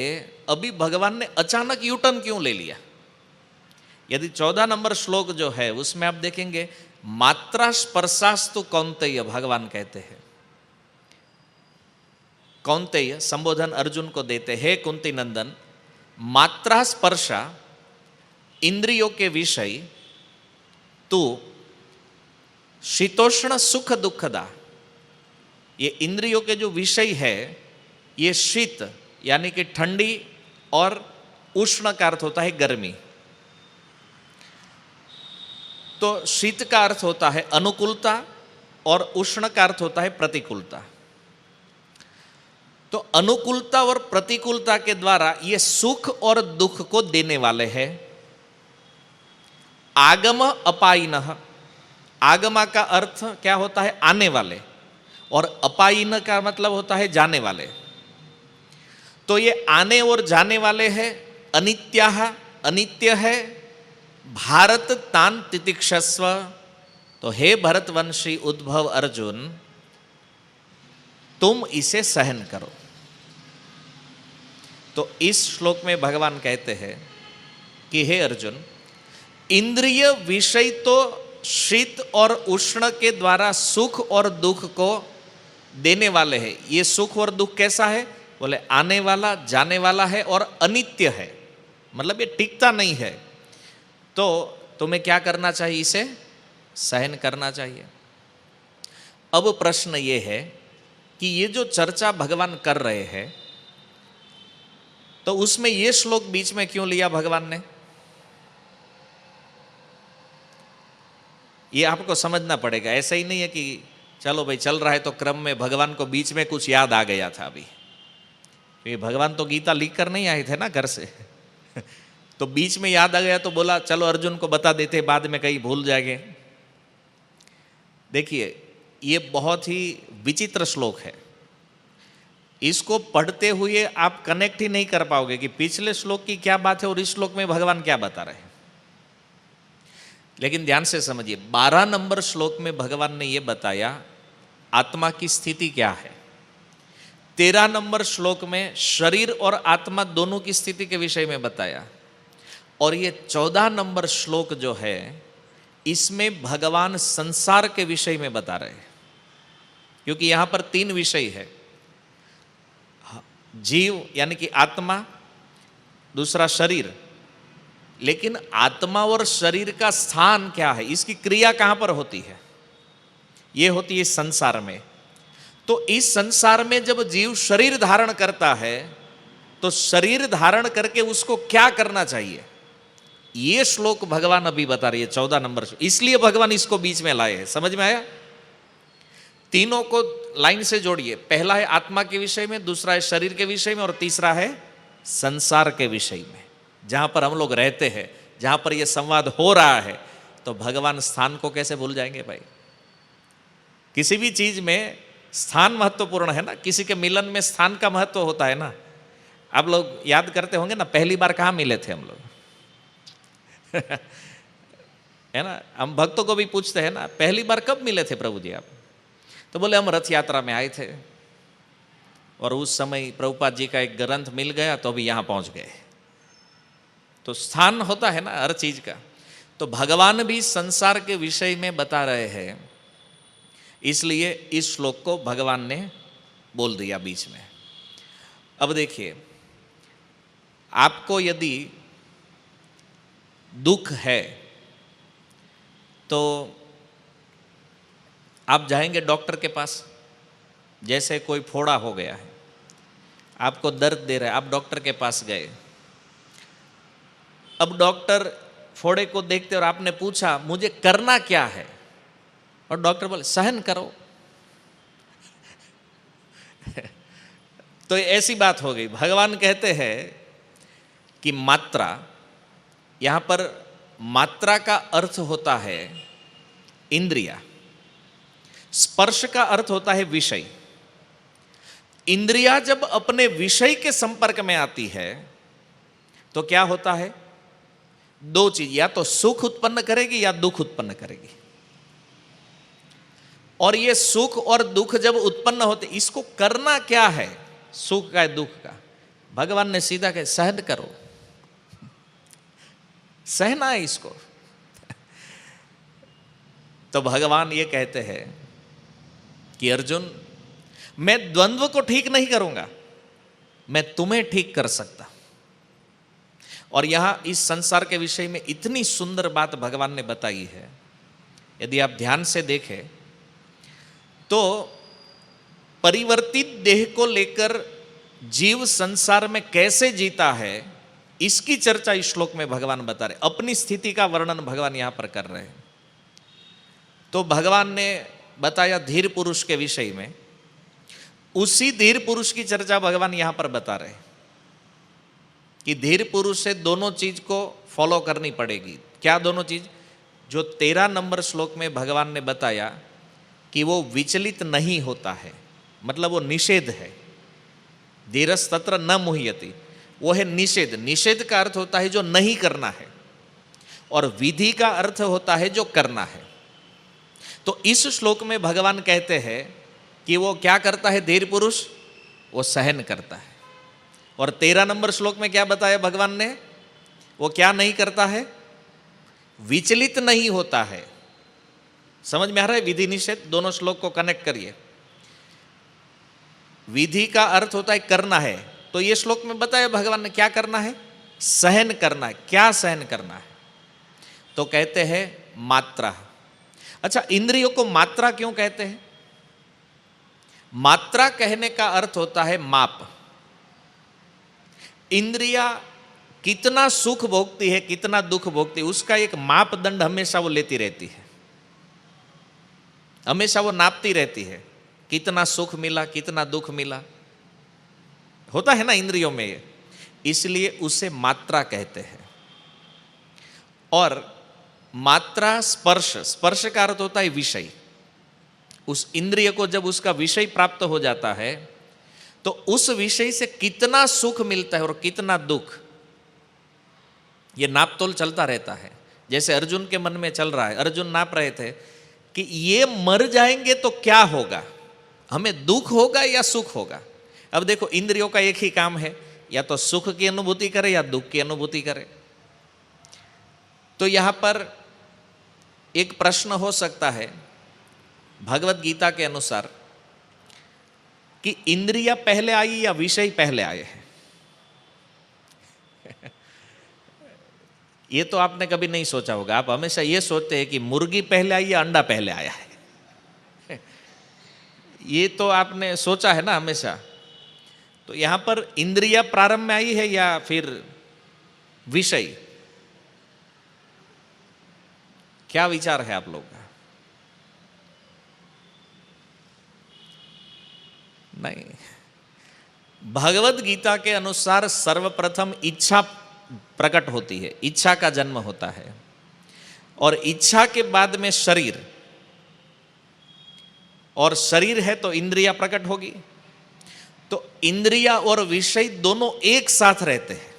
अभी भगवान ने अचानक यूटर्न क्यों ले लिया? यदि 14 नंबर श्लोक जो है उसमें आप देखेंगे, मात्रा स्पर्शास्तु कौन्तेय, भगवान कहते हैं। कौन्तेय संबोधन अर्जुन को देते हैं, कुंती नंदन, मात्रा स्पर्शा इंद्रियों के विषय तू शीतोष्ण सुख दुखदा। ये इंद्रियों के जो विषय है, ये शीत यानी कि ठंडी और उष्ण का अर्थ होता है गर्मी। तो शीत का अर्थ होता है अनुकूलता और उष्ण का अर्थ होता है प्रतिकूलता। तो अनुकूलता और प्रतिकूलता के द्वारा ये सुख और दुख को देने वाले हैं। आगम अपायिनः, आगमा का अर्थ क्या होता है? आने वाले, और अपायिन का मतलब होता है जाने वाले। तो ये आने और जाने वाले हैं। अनित्याः, अनित्य है। भारत तान तितिक्षस्व, तो हे भरतवंशी उद्भव अर्जुन, तुम इसे सहन करो। तो इस श्लोक में भगवान कहते हैं कि हे अर्जुन, इंद्रिय विषय तो शीत और उष्ण के द्वारा सुख और दुख को देने वाले हैं। ये सुख और दुख कैसा है? बोले आने वाला, जाने वाला है और अनित्य है, मतलब ये टिकता नहीं है। तो तुम्हें क्या करना चाहिए? इसे सहन करना चाहिए। अब प्रश्न ये है कि ये जो चर्चा भगवान कर रहे हैं, तो उसमें ये श्लोक बीच में क्यों लिया भगवान ने? ये आपको समझना पड़ेगा। ऐसा ही नहीं है कि चलो भाई चल रहा है तो क्रम में भगवान को बीच में कुछ याद आ गया था। अभी ये भगवान तो गीता लिख कर नहीं आए थे ना घर से। तो बीच में याद आ गया तो बोला चलो अर्जुन को बता देते, बाद में कहीं भूल जाएंगे। देखिए, ये बहुत ही विचित्र श्लोक है। इसको पढ़ते हुए आप कनेक्ट ही नहीं कर पाओगे कि पिछले श्लोक की क्या बात है और इस श्लोक में भगवान क्या बता रहे हैं। लेकिन ध्यान से समझिए, 12 नंबर श्लोक में भगवान ने यह बताया आत्मा की स्थिति क्या है। 13 नंबर श्लोक में शरीर और आत्मा दोनों की स्थिति के विषय में बताया। और ये 14 नंबर श्लोक जो है, इसमें भगवान संसार के विषय में बता रहे हैं। क्योंकि यहां पर 3 विषय है, जीव यानी कि आत्मा, दूसरा शरीर। लेकिन आत्मा और शरीर का स्थान क्या है, इसकी क्रिया कहां पर होती है? ये होती है संसार में। तो इस संसार में जब जीव शरीर धारण करता है, तो शरीर धारण करके उसको क्या करना चाहिए, ये श्लोक भगवान अभी बता रही है, 14 नंबर। इसलिए भगवान इसको बीच में लाए हैं। समझ में आया? तीनों को लाइन से जोड़िए। पहला है आत्मा के विषय में, दूसरा है शरीर के विषय में, और तीसरा है संसार के विषय में, जहां पर हम लोग रहते हैं, जहां पर यह संवाद हो रहा है। तो भगवान स्थान को कैसे भूल जाएंगे भाई? किसी भी चीज में स्थान महत्वपूर्ण है ना। किसी के मिलन में स्थान का महत्व होता है ना। आप लोग याद करते होंगे ना, पहली बार कहाँ मिले थे हम लोग है ना। हम भक्तों को भी पूछते हैं ना, पहली बार कब मिले थे प्रभु जी आप? तो बोले हम रथ यात्रा में आए थे, और उस समय प्रभुपाद जी का एक ग्रंथ मिल गया, तो अभी यहाँ पहुँच गए। तो स्थान होता है ना हर चीज का। तो भगवान भी संसार के विषय में बता रहे हैं, इसलिए इस श्लोक को भगवान ने बोल दिया बीच में। अब देखिए, आपको यदि दुख है तो आप जाएंगे डॉक्टर के पास। जैसे कोई फोड़ा हो गया है, आपको दर्द दे रहा है, आप डॉक्टर के पास गए। अब डॉक्टर फोड़े को देखते और आपने पूछा मुझे करना क्या है, और डॉक्टर बोले सहन करो तो ऐसी बात हो गई। भगवान कहते हैं कि मात्रा, यहां पर मात्रा का अर्थ होता है इंद्रिया, स्पर्श का अर्थ होता है विषय। इंद्रिया जब अपने विषय के संपर्क में आती है तो क्या होता है? 2 चीज, या तो सुख उत्पन्न करेगी या दुख उत्पन्न करेगी। और ये सुख और दुख जब उत्पन्न होते, इसको करना क्या है, सुख का दुख का? भगवान ने सीधा कहा सहन करो, सहना है इसको। तो भगवान ये कहते हैं कि अर्जुन, मैं द्वंद्व को ठीक नहीं करूंगा, मैं तुम्हें ठीक कर सकता। और यहां इस संसार के विषय में इतनी सुंदर बात भगवान ने बताई है, यदि आप ध्यान से देखें तो परिवर्तित देह को लेकर जीव संसार में कैसे जीता है, इसकी चर्चा इस श्लोक में भगवान बता रहे। अपनी स्थिति का वर्णन भगवान यहां पर कर रहे हैं। तो भगवान ने बताया धीर पुरुष के विषय में, उसी धीर पुरुष की चर्चा भगवान यहां पर बता रहे हैं कि धीर पुरुष से दोनों चीज को फॉलो करनी पड़ेगी। क्या दोनों चीज? जो 13 नंबर श्लोक में भगवान ने बताया कि वो विचलित नहीं होता है, मतलब वो निषेध है। धीरस तत्र न मुह्यति, वो है निषेध। निषेध का अर्थ होता है जो नहीं करना है, और विधि का अर्थ होता है जो करना है। तो इस श्लोक में भगवान कहते हैं कि वो क्या करता है धीर पुरुष? वो सहन करता है। और 13 नंबर श्लोक में क्या बताया भगवान ने? वो क्या नहीं करता है? विचलित नहीं होता है। समझ में आ रहा है? विधि निषेध, दोनों श्लोक को कनेक्ट करिए। विधि का अर्थ होता है करना है, तो ये श्लोक में बताया भगवान ने क्या करना है? सहन करना है। क्या सहन करना है? तो कहते हैं मात्रा। अच्छा, इंद्रियों को मात्रा क्यों कहते हैं? मात्रा कहने का अर्थ होता है माप। इंद्रिया कितना सुख भोगती है, कितना दुख भोगती है, उसका एक मापदंड हमेशा वो लेती रहती है, हमेशा वो नापती रहती है। कितना सुख मिला, कितना दुख मिला, होता है ना इंद्रियों में ये, इसलिए उसे मात्रा कहते हैं। और मात्रा स्पर्श, स्पर्श का अर्थ होता है विषय। उस इंद्रिय को जब उसका विषय प्राप्त हो जाता है तो उस विषय से कितना सुख मिलता है और कितना दुख, ये नापतोल चलता रहता है। जैसे अर्जुन के मन में चल रहा है, अर्जुन नाप रहे थे कि ये मर जाएंगे तो क्या होगा, हमें दुख होगा या सुख होगा। अब देखो, इंद्रियों का एक ही काम है, या तो सुख की अनुभूति करे या दुख की अनुभूति करे। तो यहां पर एक प्रश्न हो सकता है भगवत गीता के अनुसार कि इंद्रिया पहले आई या विषय पहले आए हैं। ये तो आपने कभी नहीं सोचा होगा। आप हमेशा ये सोचते हैं कि मुर्गी पहले आई या अंडा पहले आया है। ये तो आपने सोचा है ना हमेशा। तो यहां पर इंद्रिया प्रारंभ में आई है या फिर विषय? क्या विचार है आप लोग का? नहीं, भगवत गीता के अनुसार सर्वप्रथम इच्छा प्रकट होती है, इच्छा का जन्म होता है, और इच्छा के बाद में शरीर, और शरीर है तो इंद्रिया प्रकट होगी। तो इंद्रिया और विषय दोनों एक साथ रहते हैं,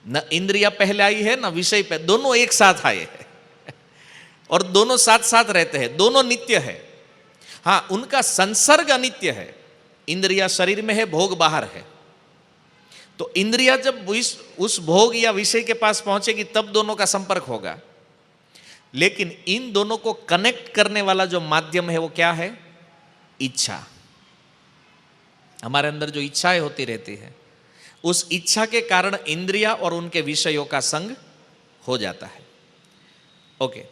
न इंद्रिया पहले आई है न विषय पहले, दोनों एक साथ आए हैं और दोनों साथ साथ रहते हैं, दोनों नित्य है। हाँ, उनका संसर्ग अनित्य है। इंद्रिया शरीर में है, भोग बाहर है। तो इंद्रिया जब उस भोग या विषय के पास पहुंचेगी तब दोनों का संपर्क होगा। लेकिन इन दोनों को कनेक्ट करने वाला जो माध्यम है वो क्या है? इच्छा। हमारे अंदर जो इच्छाएं होती रहती है, उस इच्छा के कारण इंद्रिया और उनके विषयों का संग हो जाता है। ओके,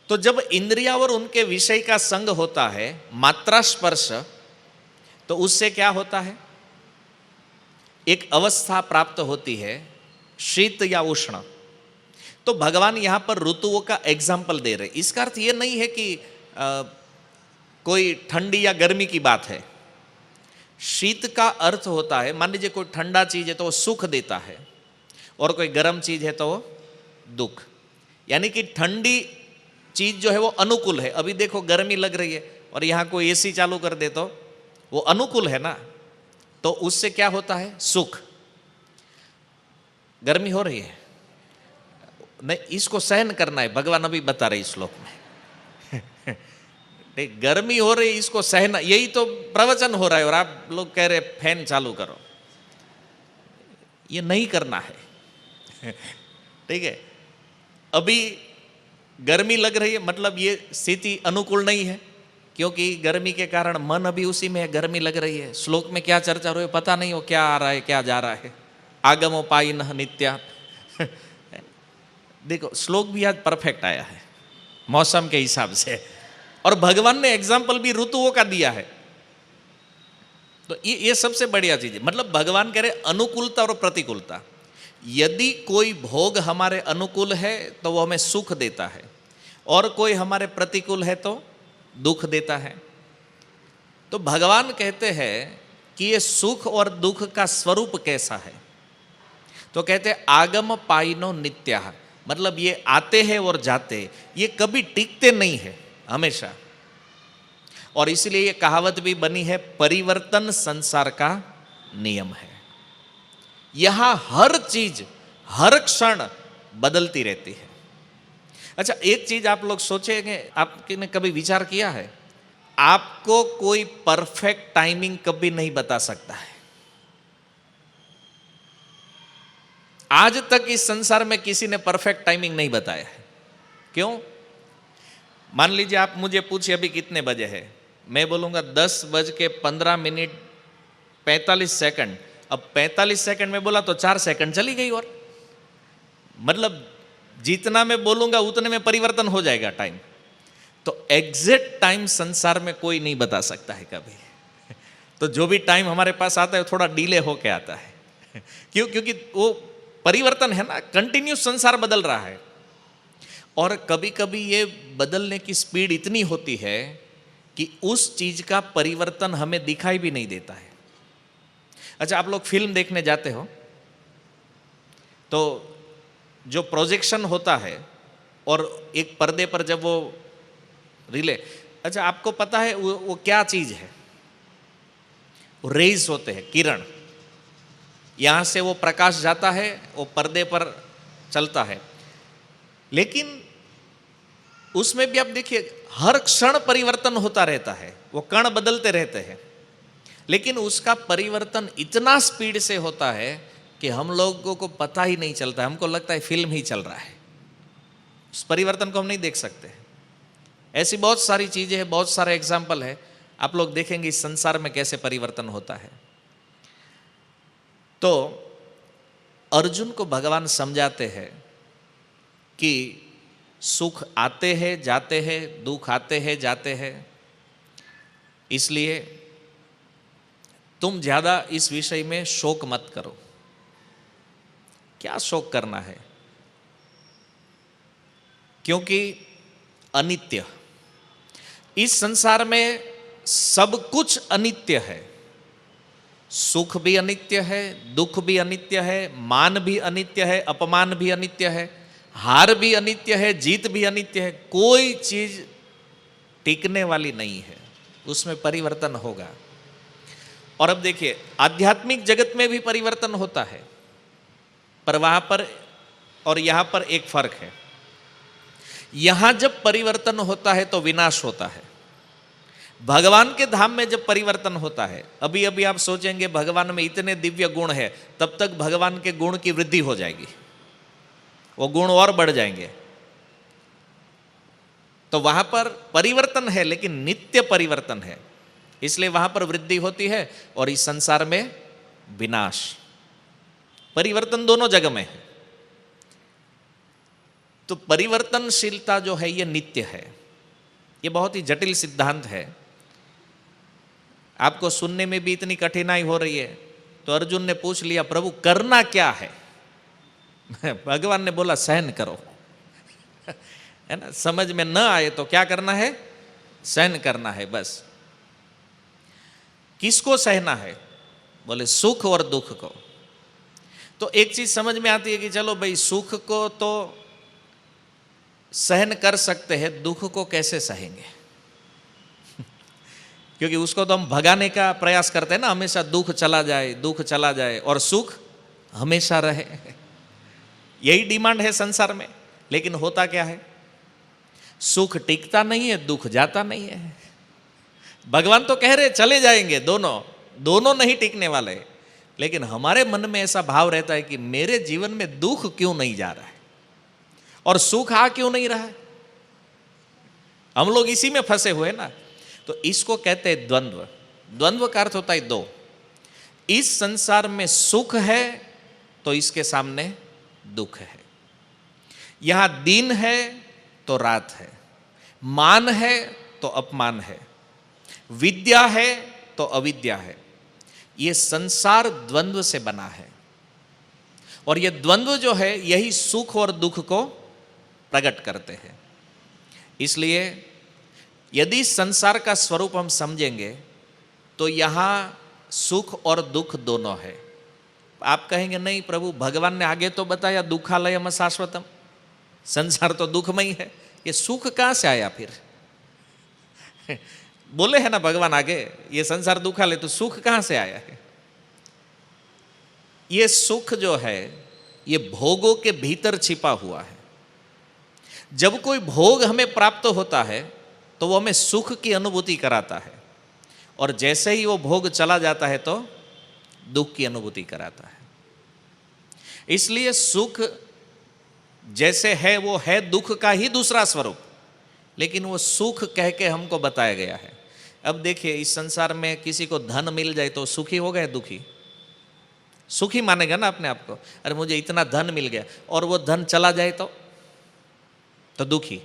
तो जब इंद्रिया और उनके विषय का संग होता है, मात्रा स्पर्श, तो उससे क्या होता है? एक अवस्था प्राप्त होती है, शीत या उष्ण। तो भगवान यहां पर ऋतुओं का एग्जाम्पल दे रहे। इसका अर्थ यह नहीं है कि कोई ठंडी या गर्मी की बात है। शीत का अर्थ होता है, मान लीजिए कोई ठंडा चीज है तो वो सुख देता है, और कोई गर्म चीज है तो वो दुख। यानी कि ठंडी चीज जो है वो अनुकूल है। अभी देखो गर्मी लग रही है और यहाँ कोई एसी चालू कर दे तो वो अनुकूल है ना, तो उससे क्या होता है? सुख। गर्मी हो रही है, नहीं, इसको सहन करना है, भगवान अभी बता रहे श्लोक में। गर्मी हो रही, इसको सहना, यही तो प्रवचन हो रहा है, और आप लोग कह रहे फैन चालू करो। ये नहीं करना है। ठीक है, अभी गर्मी लग रही है, मतलब ये स्थिति अनुकूल नहीं है, क्योंकि गर्मी के कारण मन अभी उसी में है, गर्मी लग रही है। श्लोक में क्या चर्चा हो रही है पता नहीं, हो क्या आ रहा है क्या जा रहा है। आगमो पाइन नित्या। देखो, श्लोक भी आज परफेक्ट आया है मौसम के हिसाब से, और भगवान ने एग्जाम्पल भी ऋतुओं का दिया है। तो ये सबसे बढ़िया चीज है। मतलब भगवान कह रहे अनुकूलता और प्रतिकूलता। यदि कोई भोग हमारे अनुकूल है तो वो हमें सुख देता है, और कोई हमारे प्रतिकूल है तो दुख देता है। तो भगवान कहते हैं कि ये सुख और दुख का स्वरूप कैसा है। तो कहते हैं आगम पाइनो नित्या, मतलब ये आते हैं और जाते, ये कभी टिकते नहीं है, हमेशा। और इसलिए ये कहावत भी बनी है, परिवर्तन संसार का नियम है। यहां हर चीज हर क्षण बदलती रहती है। अच्छा, एक चीज आप लोग सोचेंगे, आपने कभी विचार किया है, आपको कोई परफेक्ट टाइमिंग कभी नहीं बता सकता है। आज तक इस संसार में किसी ने परफेक्ट टाइमिंग नहीं बताया है। क्यों? मान लीजिए आप मुझे पूछिए अभी कितने बजे है, मैं बोलूंगा 10:15:45। अब 45 सेकंड में बोला तो 4 सेकंड चली गई, और मतलब जितना मैं बोलूंगा उतने में परिवर्तन हो जाएगा टाइम। तो एग्जैक्ट टाइम संसार में कोई नहीं बता सकता है कभी। तो जो भी टाइम हमारे पास आता है थोड़ा डिले होके आता है। क्यों? क्योंकि वो परिवर्तन है ना, कंटिन्यूस संसार बदल रहा है। और कभी कभी ये बदलने की स्पीड इतनी होती है कि उस चीज का परिवर्तन हमें दिखाई भी नहीं देता है। अच्छा, आप लोग फिल्म देखने जाते हो तो जो प्रोजेक्शन होता है और एक पर्दे पर जब वो रिले, अच्छा आपको पता है वो क्या चीज है? वो रेज होते हैं, किरण। यहां से वो प्रकाश जाता है, वो पर्दे पर चलता है, लेकिन उसमें भी आप देखिए हर क्षण परिवर्तन होता रहता है, वो कण बदलते रहते हैं, लेकिन उसका परिवर्तन इतना स्पीड से होता है कि हम लोगों को पता ही नहीं चलता, हमको लगता है फिल्म ही चल रहा है, उस परिवर्तन को हम नहीं देख सकते। ऐसी बहुत सारी चीजें हैं, बहुत सारे एग्जाम्पल है, आप लोग देखेंगे इस संसार में कैसे परिवर्तन होता है। तो अर्जुन को भगवान समझाते हैं कि सुख आते हैं जाते हैं, दुख आते हैं जाते हैं, इसलिए तुम ज्यादा इस विषय में शोक मत करो। क्या शोक करना है, क्योंकि अनित्य, इस संसार में सब कुछ अनित्य है, सुख भी अनित्य है, दुख भी अनित्य है, मान भी अनित्य है, अपमान भी अनित्य है, हार भी अनित्य है, जीत भी अनित्य है, कोई चीज टिकने वाली नहीं है, उसमें परिवर्तन होगा। और अब देखिए आध्यात्मिक जगत में भी परिवर्तन होता है, पर वहां पर और यहां पर एक फर्क है। यहां जब परिवर्तन होता है तो विनाश होता है, भगवान के धाम में जब परिवर्तन होता है, अभी अभी आप सोचेंगे भगवान में इतने दिव्य गुण है, तब तक भगवान के गुण की वृद्धि हो जाएगी, वो गुण और बढ़ जाएंगे। तो वहां पर परिवर्तन है, लेकिन नित्य परिवर्तन है, इसलिए वहां पर वृद्धि होती है, और इस संसार में विनाश। परिवर्तन दोनों जगह में है। तो परिवर्तनशीलता जो है ये नित्य है, ये बहुत ही जटिल सिद्धांत है, आपको सुनने में भी इतनी कठिनाई हो रही है। तो अर्जुन ने पूछ लिया, प्रभु करना क्या है? भगवान ने बोला सहन करो, है ना, समझ में न आए तो क्या करना है? सहन करना है बस। किसको सहना है? बोले सुख और दुख को। तो एक चीज समझ में आती है कि चलो भाई सुख को तो सहन कर सकते हैं, दुख को कैसे सहेंगे? क्योंकि उसको तो हम भगाने का प्रयास करते हैं ना, हमेशा दुख चला जाए, दुख चला जाए और सुख हमेशा रहे, यही डिमांड है संसार में। लेकिन होता क्या है? सुख टिकता नहीं है, दुख जाता नहीं है। भगवान तो कह रहे चले जाएंगे, दोनों नहीं टिकने वाले, लेकिन हमारे मन में ऐसा भाव रहता है कि मेरे जीवन में दुख क्यों नहीं जा रहा है और सुख आ क्यों नहीं रहा है। हम लोग इसी में फंसे हुए ना। तो इसको कहते हैं द्वंद्व। द्वंद्व का अर्थ होता है दो। इस संसार में सुख है तो इसके सामने दुख है, यहां दिन है तो रात है, मान है तो अपमान है, विद्या है तो अविद्या है। ये संसार द्वंद्व से बना है, और ये द्वंद्व जो है यही सुख और दुख को प्रकट करते हैं। इसलिए यदि संसार का स्वरूप हम समझेंगे तो यहां सुख और दुख दोनों है। आप कहेंगे नहीं प्रभु, भगवान ने आगे तो बताया दुखालयम शाश्वतम, संसार तो दुखमय है, ये सुख कहां से आया फिर? बोले है ना भगवान आगे, ये संसार दुखालय, तो सुख कहां से आया है? ये सुख जो है ये भोगों के भीतर छिपा हुआ है। जब कोई भोग हमें प्राप्त होता है तो वो हमें सुख की अनुभूति कराता है, और जैसे ही वो भोग चला जाता है तो दुख की अनुभूति कराता है। इसलिए सुख जैसे है वो है दुख का ही दूसरा स्वरूप, लेकिन वो सुख कह के हमको बताया गया है। अब देखिए इस संसार में किसी को धन मिल जाए तो सुखी हो गए, दुखी? सुखी मानेगा ना अपने आप को, अरे मुझे इतना धन मिल गया, और वो धन चला जाए तो दुखी।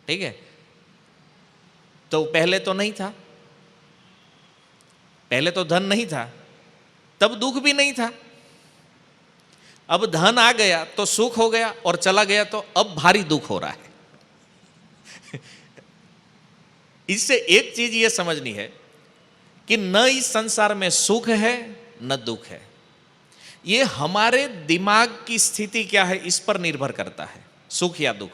ठीक है, तो पहले तो नहीं था, पहले तो धन नहीं था, तब दुख भी नहीं था। अब धन आ गया तो सुख हो गया, और चला गया तो अब भारी दुख हो रहा है। इससे एक चीज ये समझनी है कि न इस संसार में सुख है न दुख है। ये हमारे दिमाग की स्थिति क्या है इस पर निर्भर करता है, सुख या दुख।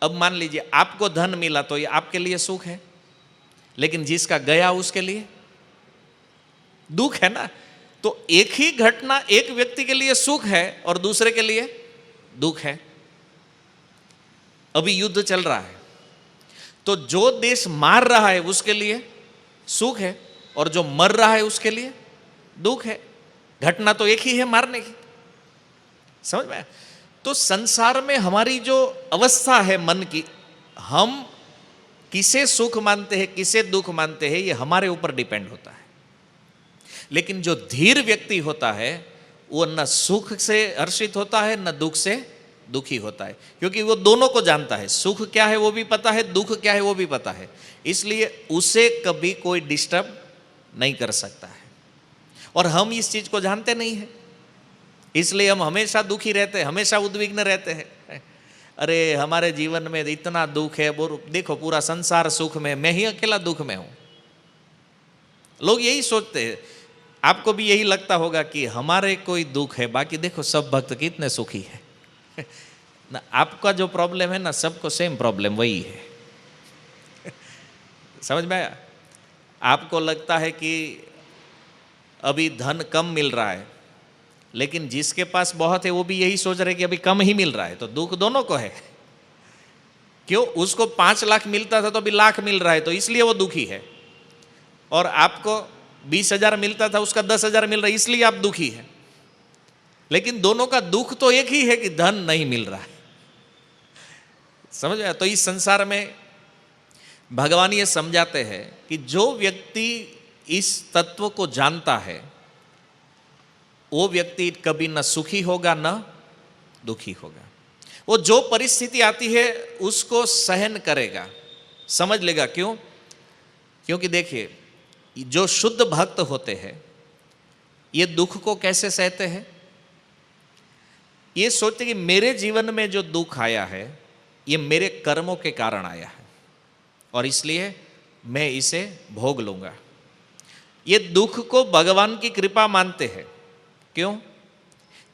अब मान लीजिए आपको धन मिला तो ये आपके लिए सुख है, लेकिन जिसका गया उसके लिए दुख है ना। तो तो एक ही घटना एक व्यक्ति के लिए सुख है और दूसरे के लिए दुख है। अभी युद्ध चल रहा है, तो जो देश मार रहा है उसके लिए सुख है और जो मर रहा है उसके लिए दुख है। घटना तो एक ही है, मारने की। समझ में? तो संसार में हमारी जो अवस्था है मन की, हम किसे सुख मानते हैं किसे दुख मानते हैं, ये हमारे ऊपर डिपेंड होता है। लेकिन जो धीर व्यक्ति होता है वो न सुख से हर्षित होता है न दुख से दुखी होता है, क्योंकि वो दोनों को जानता है। सुख क्या है वो भी पता है, दुख क्या है वो भी पता है, इसलिए उसे कभी कोई डिस्टर्ब नहीं कर सकता है। और हम इस चीज को जानते नहीं है, इसलिए हम हमेशा दुखी रहते हैं, हमेशा उद्विग्न रहते हैं। अरे हमारे जीवन में इतना दुख है, देखो पूरा संसार सुख में, मैं ही अकेला दुख में हूं। लोग यही सोचते हैं, आपको भी यही लगता होगा कि हमारे कोई दुख है, बाकी देखो सब भक्त कितने सुखी है। ना आपका जो प्रॉब्लम है ना, सबको सेम प्रॉब्लम वही है। समझ में आया? आपको लगता है कि अभी धन कम मिल रहा है, लेकिन जिसके पास बहुत है वो भी यही सोच रहे कि अभी कम ही मिल रहा है, तो दुख दोनों को है। क्यों? उसको 5 लाख मिलता था तो अभी लाख मिल रहा है, तो इसलिए वो दुखी है। और आपको 20,000 मिलता था, उसका 10,000 मिल रहा है, इसलिए आप दुखी है। लेकिन दोनों का दुख तो एक ही है कि धन नहीं मिल रहा है। समझ आया? तो इस संसार में भगवान ये समझाते हैं कि जो व्यक्ति इस तत्व को जानता है वो व्यक्ति कभी न सुखी होगा न दुखी होगा। वो जो परिस्थिति आती है उसको सहन करेगा, समझ लेगा। क्यों? क्योंकि देखिए, जो शुद्ध भक्त होते हैं ये दुख को कैसे सहते हैं? ये सोचते कि मेरे जीवन में जो दुख आया है ये मेरे कर्मों के कारण आया है और इसलिए मैं इसे भोग लूंगा। ये दुख को भगवान की कृपा मानते हैं। क्यों?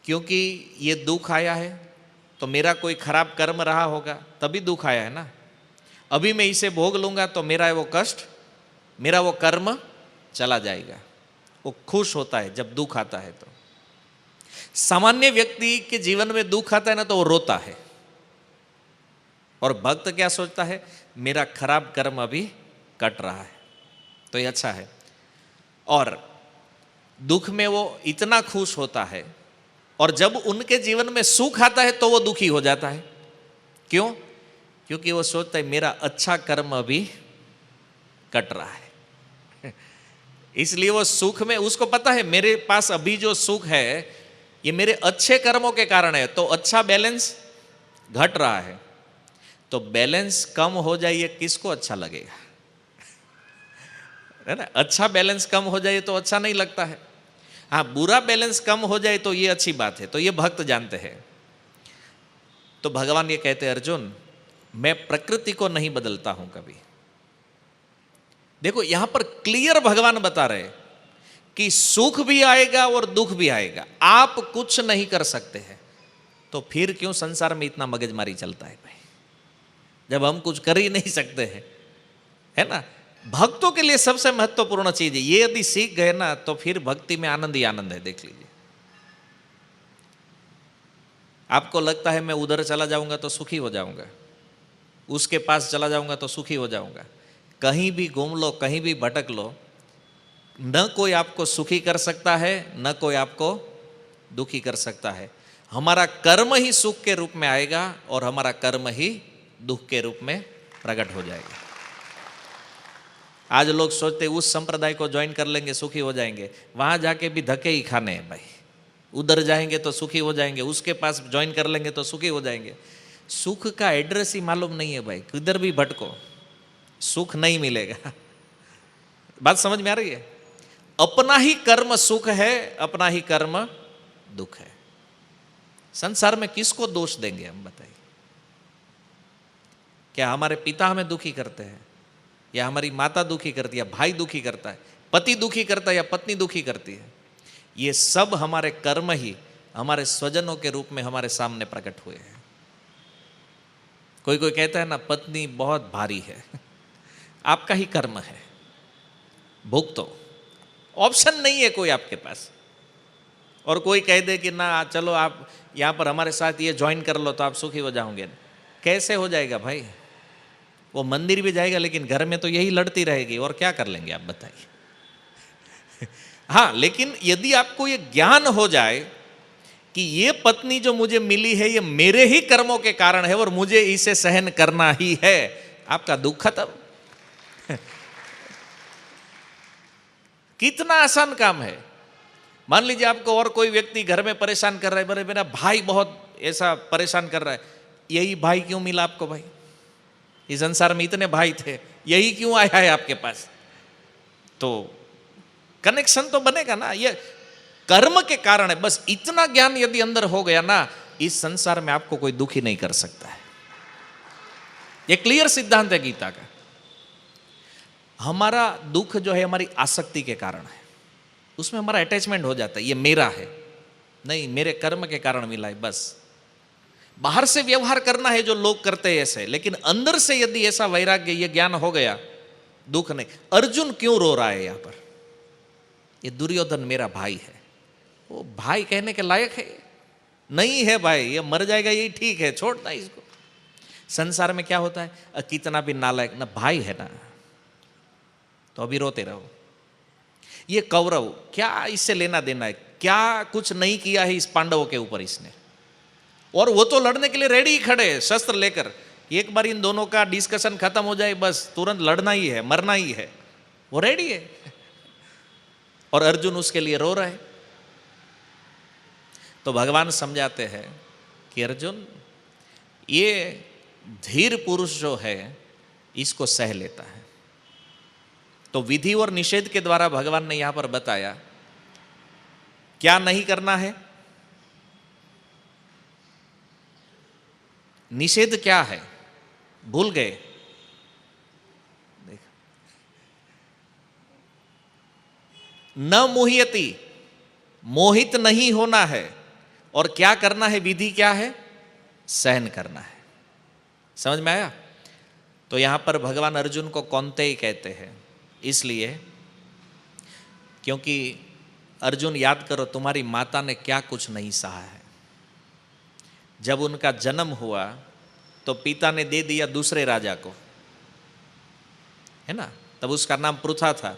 क्योंकि ये दुख आया है तो मेरा कोई खराब कर्म रहा होगा तभी दुख आया है ना। अभी मैं इसे भोग लूंगा तो मेरा वो कष्ट, मेरा वो कर्म चला जाएगा। वो खुश होता है जब दुख आता है। तो सामान्य व्यक्ति के जीवन में दुख आता है ना तो वो रोता है, और भक्त क्या सोचता है? मेरा खराब कर्म अभी कट रहा है तो ये अच्छा है। और दुख में वो इतना खुश होता है, और जब उनके जीवन में सुख आता है तो वो दुखी हो जाता है। क्यों? क्योंकि वो सोचता है मेरा अच्छा कर्म अभी कट रहा है। इसलिए वो सुख में, उसको पता है मेरे पास अभी जो सुख है ये मेरे अच्छे कर्मों के कारण है, तो अच्छा बैलेंस घट रहा है। तो बैलेंस कम हो जाए ये किसको अच्छा लगेगा? है ना? अच्छा बैलेंस कम हो जाए तो अच्छा नहीं लगता है। हाँ, बुरा बैलेंस कम हो जाए तो ये अच्छी बात है, तो ये भक्त जानते हैं। तो भगवान ये कहते हैं, अर्जुन मैं प्रकृति को नहीं बदलता हूं कभी। देखो यहां पर क्लियर भगवान बता रहे कि सुख भी आएगा और दुख भी आएगा, आप कुछ नहीं कर सकते हैं। तो फिर क्यों संसार में इतना मगजमारी चलता है भाई, जब हम कुछ कर ही नहीं सकते हैं? है ना? भक्तों के लिए सबसे महत्वपूर्ण चीज है ये, यदि सीख गए ना तो फिर भक्ति में आनंद ही आनंद है। देख लीजिए, आपको लगता है मैं उधर चला जाऊंगा तो सुखी हो जाऊंगा, उसके पास चला जाऊंगा तो सुखी हो जाऊंगा। कहीं भी घूम लो, कहीं भी भटक लो, न कोई आपको सुखी कर सकता है न कोई आपको दुखी कर सकता है। हमारा कर्म ही सुख के रूप में आएगा और हमारा कर्म ही दुख के रूप में प्रकट हो जाएगा। आज लोग सोचते उस संप्रदाय को ज्वाइन कर लेंगे सुखी हो जाएंगे, वहां जाके भी धक्के ही खाने हैं भाई। उधर जाएंगे तो सुखी हो जाएंगे, उसके पास ज्वाइन कर लेंगे तो सुखी हो जाएंगे। सुख का एड्रेस ही मालूम नहीं है भाई, किधर भी भटको सुख नहीं मिलेगा। बात समझ में आ रही है? अपना ही कर्म सुख है, अपना ही कर्म दुख है। संसार में किसको दोष देंगे हम, बताइए? क्या हमारे पिता हमें दुखी करते हैं, या हमारी माता दुखी करती है, या भाई दुखी करता है, पति दुखी करता है, या पत्नी दुखी करती है? ये सब हमारे कर्म ही हमारे स्वजनों के रूप में हमारे सामने प्रकट हुए हैं। कोई कोई कहता है ना पत्नी बहुत भारी है, आपका ही कर्म है, भुगतो। ऑप्शन नहीं है कोई आपके पास। और कोई कह दे कि ना चलो आप यहाँ पर हमारे साथ ये ज्वाइन कर लो तो आप सुखी हो जाओगे, कैसे हो जाएगा भाई? वो मंदिर भी जाएगा लेकिन घर में तो यही लड़ती रहेगी, और क्या कर लेंगे आप बताइए। हाँ, लेकिन यदि आपको ये ज्ञान हो जाए कि ये पत्नी जो मुझे मिली है ये मेरे ही कर्मों के कारण है और मुझे इसे सहन करना ही है, आपका दुख खत्म। कितना आसान काम है। मान लीजिए आपको और कोई व्यक्ति घर में परेशान कर रहा है, बोले मेरा भाई बहुत ऐसा परेशान कर रहा है, यही भाई क्यों मिला आपको? भाई इस संसार में इतने भाई थे, यही क्यों आया है आपके पास? तो कनेक्शन तो बनेगा ना, ये कर्म के कारण है। बस इतना ज्ञान यदि अंदर हो गया ना, इस संसार में आपको कोई दुखी नहीं कर सकता है। ये क्लियर सिद्धांत है गीता का। हमारा दुख जो है हमारी आसक्ति के कारण है, उसमें हमारा अटैचमेंट हो जाता है, ये मेरा है, नहीं मेरे कर्म के कारण मिला है। बस बाहर से व्यवहार करना है जो लोग करते हैं ऐसे, लेकिन अंदर से यदि ऐसा वैराग्य, ये ज्ञान हो गया, दुख नहीं। अर्जुन क्यों रो रहा है यहां पर? ये दुर्योधन मेरा भाई है, वो भाई कहने के लायक है? नहीं है भाई, ये मर जाएगा यही ठीक है, छोड़ना इसको। संसार में क्या होता है, कितना भी नालायक ना भाई है ना, तो अभी रोते रहो। ये कौरव क्या इससे लेना देना है? क्या कुछ नहीं किया है इस पांडवों के ऊपर इसने, और वो तो लड़ने के लिए रेडी ही खड़े हैं शस्त्र लेकर। एक बार इन दोनों का डिस्कशन खत्म हो जाए बस तुरंत लड़ना ही है, मरना ही है, वो रेडी है। और अर्जुन उसके लिए रो रहे। तो भगवान समझाते हैं कि अर्जुन, ये धीर पुरुष जो है इसको सह लेता है। तो विधि और निषेध के द्वारा भगवान ने यहां पर बताया क्या नहीं करना है। निषेध क्या है, भूल गए? देख, न मोह्यति, मोहित नहीं होना है। और क्या करना है, विधि क्या है, सहन करना है। समझ में आया? तो यहां पर भगवान अर्जुन को कौन्तेय कहते हैं, इसलिए क्योंकि अर्जुन याद करो तुम्हारी माता ने क्या कुछ नहीं सहा है। जब उनका जन्म हुआ तो पिता ने दे दिया दूसरे राजा को, है ना, तब उसका नाम पृथा था।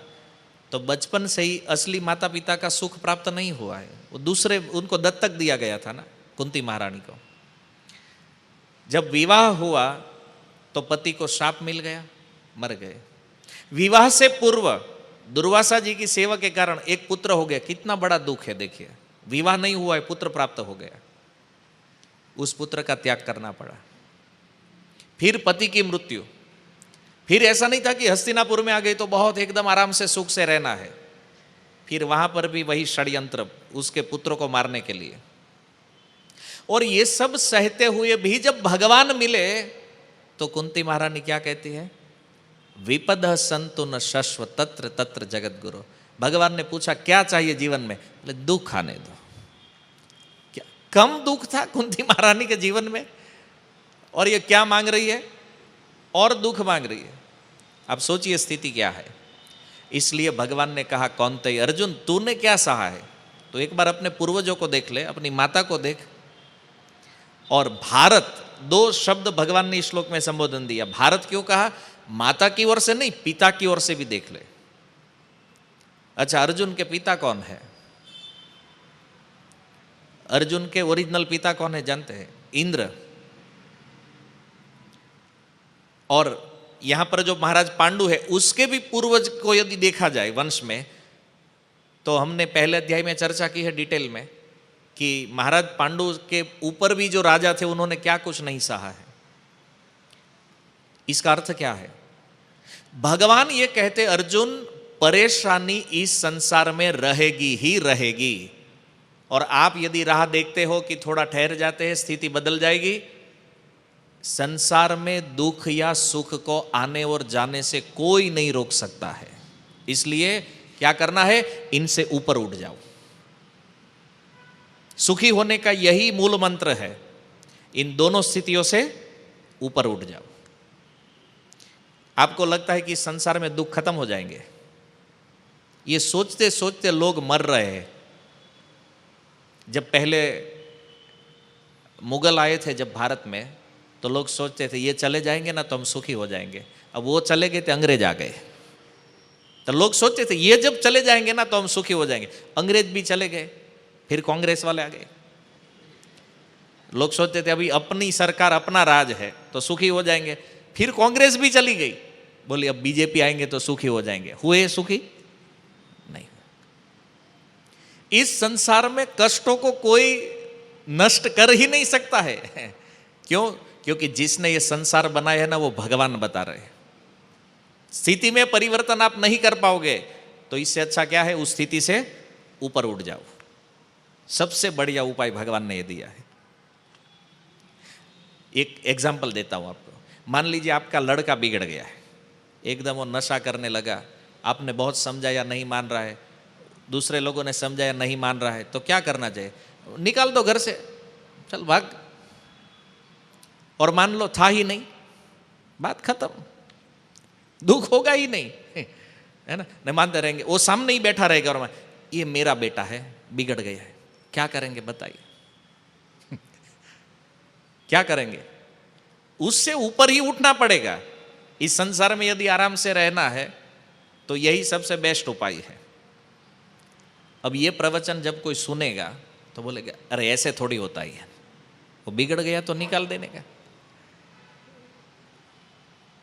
तो बचपन से ही असली माता पिता का सुख प्राप्त नहीं हुआ है, वो दूसरे, उनको दत्तक दिया गया था ना, कुंती महारानी को। जब विवाह हुआ तो पति को शाप मिल गया, मर गए। विवाह से पूर्व दुर्वासा जी की सेवा के कारण एक पुत्र हो गया, कितना बड़ा दुख है देखिए। विवाह नहीं हुआ है, पुत्र प्राप्त हो गया, उस पुत्र का त्याग करना पड़ा। फिर पति की मृत्यु, फिर ऐसा नहीं था कि हस्तिनापुर में आ गई तो बहुत एकदम आराम से सुख से रहना है, फिर वहां पर भी वही षड्यंत्र उसके पुत्र को मारने के लिए। और ये सब सहते हुए भी जब भगवान मिले तो कुंती महारानी क्या कहती है, विपद संतु न शश्व तत्र तत्र जगत गुरु। भगवान ने पूछा क्या चाहिए जीवन में, बोले दुख आने दो। क्या कम दुख था कुंती महारानी के जीवन में, और ये क्या मांग रही है, और दुख मांग रही है। अब सोचिए स्थिति क्या है। इसलिए भगवान ने कहा कौन्तेय, अर्जुन तूने क्या सहा है, तो एक बार अपने पूर्वजों को देख ले, अपनी माता को देख। और भारत, दो शब्द भगवान ने इस श्लोक में संबोधन दिया। भारत क्यों कहा, माता की ओर से नहीं, पिता की ओर से भी देख ले। अच्छा, अर्जुन के पिता कौन है? अर्जुन के ओरिजिनल पिता कौन है जानते हैं? इंद्र। और यहां पर जो महाराज पांडु है उसके भी पूर्वज को यदि देखा जाए वंश में, तो हमने पहले अध्याय में चर्चा की है डिटेल में कि महाराज पांडु के ऊपर भी जो राजा थे उन्होंने क्या कुछ नहीं सहा है। इसका अर्थ क्या है? भगवान ये कहते अर्जुन परेशानी इस संसार में रहेगी ही रहेगी, और आप यदि राह देखते हो कि थोड़ा ठहर जाते हैं स्थिति बदल जाएगी। संसार में दुख या सुख को आने और जाने से कोई नहीं रोक सकता है। इसलिए क्या करना है, इनसे ऊपर उठ जाओ। सुखी होने का यही मूल मंत्र है, इन दोनों स्थितियों से ऊपर उठ जाओ। आपको लगता है कि संसार में दुख खत्म हो जाएंगे, ये सोचते सोचते लोग मर रहे हैं। जब पहले मुगल आए थे जब भारत में, तो लोग सोचते थे ये चले जाएंगे ना तो हम सुखी हो जाएंगे। अब वो चले गए थे, अंग्रेज आ गए। तो लोग सोचते थे ये जब चले जाएंगे ना तो हम सुखी हो जाएंगे। अंग्रेज भी चले गए, फिर कांग्रेस वाले आ गए। लोग सोचते थे अभी अपनी सरकार, अपना राज है तो सुखी हो जाएंगे, फिर कांग्रेस भी चली गई, बोली अब बीजेपी आएंगे तो सुखी हो जाएंगे। हुए सुखी? नहीं। इस संसार में कष्टों को कोई नष्ट कर ही नहीं सकता है। क्यों? क्योंकि जिसने ये संसार बनाया है ना, वो भगवान बता रहे हैं। स्थिति में परिवर्तन आप नहीं कर पाओगे, तो इससे अच्छा क्या है, उस स्थिति से ऊपर उठ जाओ। सबसे बढ़िया उपाय भगवान ने ये दिया है। एक एग्जाम्पल देता हूं आपको। मान लीजिए आपका लड़का बिगड़ गया है, एकदम वो नशा करने लगा, आपने बहुत समझाया नहीं मान रहा है, दूसरे लोगों ने समझाया नहीं मान रहा है, तो क्या करना चाहिए? निकाल दो घर से, चल भाग। और मान लो था ही नहीं, बात खत्म, दुख होगा ही नहीं, है ना? नहीं मानते रहेंगे, वो सामने ही बैठा रहेगा और ये मेरा बेटा है, बिगड़ गया है, क्या करेंगे बताइए? क्या करेंगे? उससे ऊपर ही उठना पड़ेगा। इस संसार में यदि आराम से रहना है तो यही सबसे बेस्ट उपाय है। अब ये प्रवचन जब कोई सुनेगा तो बोलेगा अरे ऐसे थोड़ी होता ही है, वो बिगड़ गया तो निकाल देने का।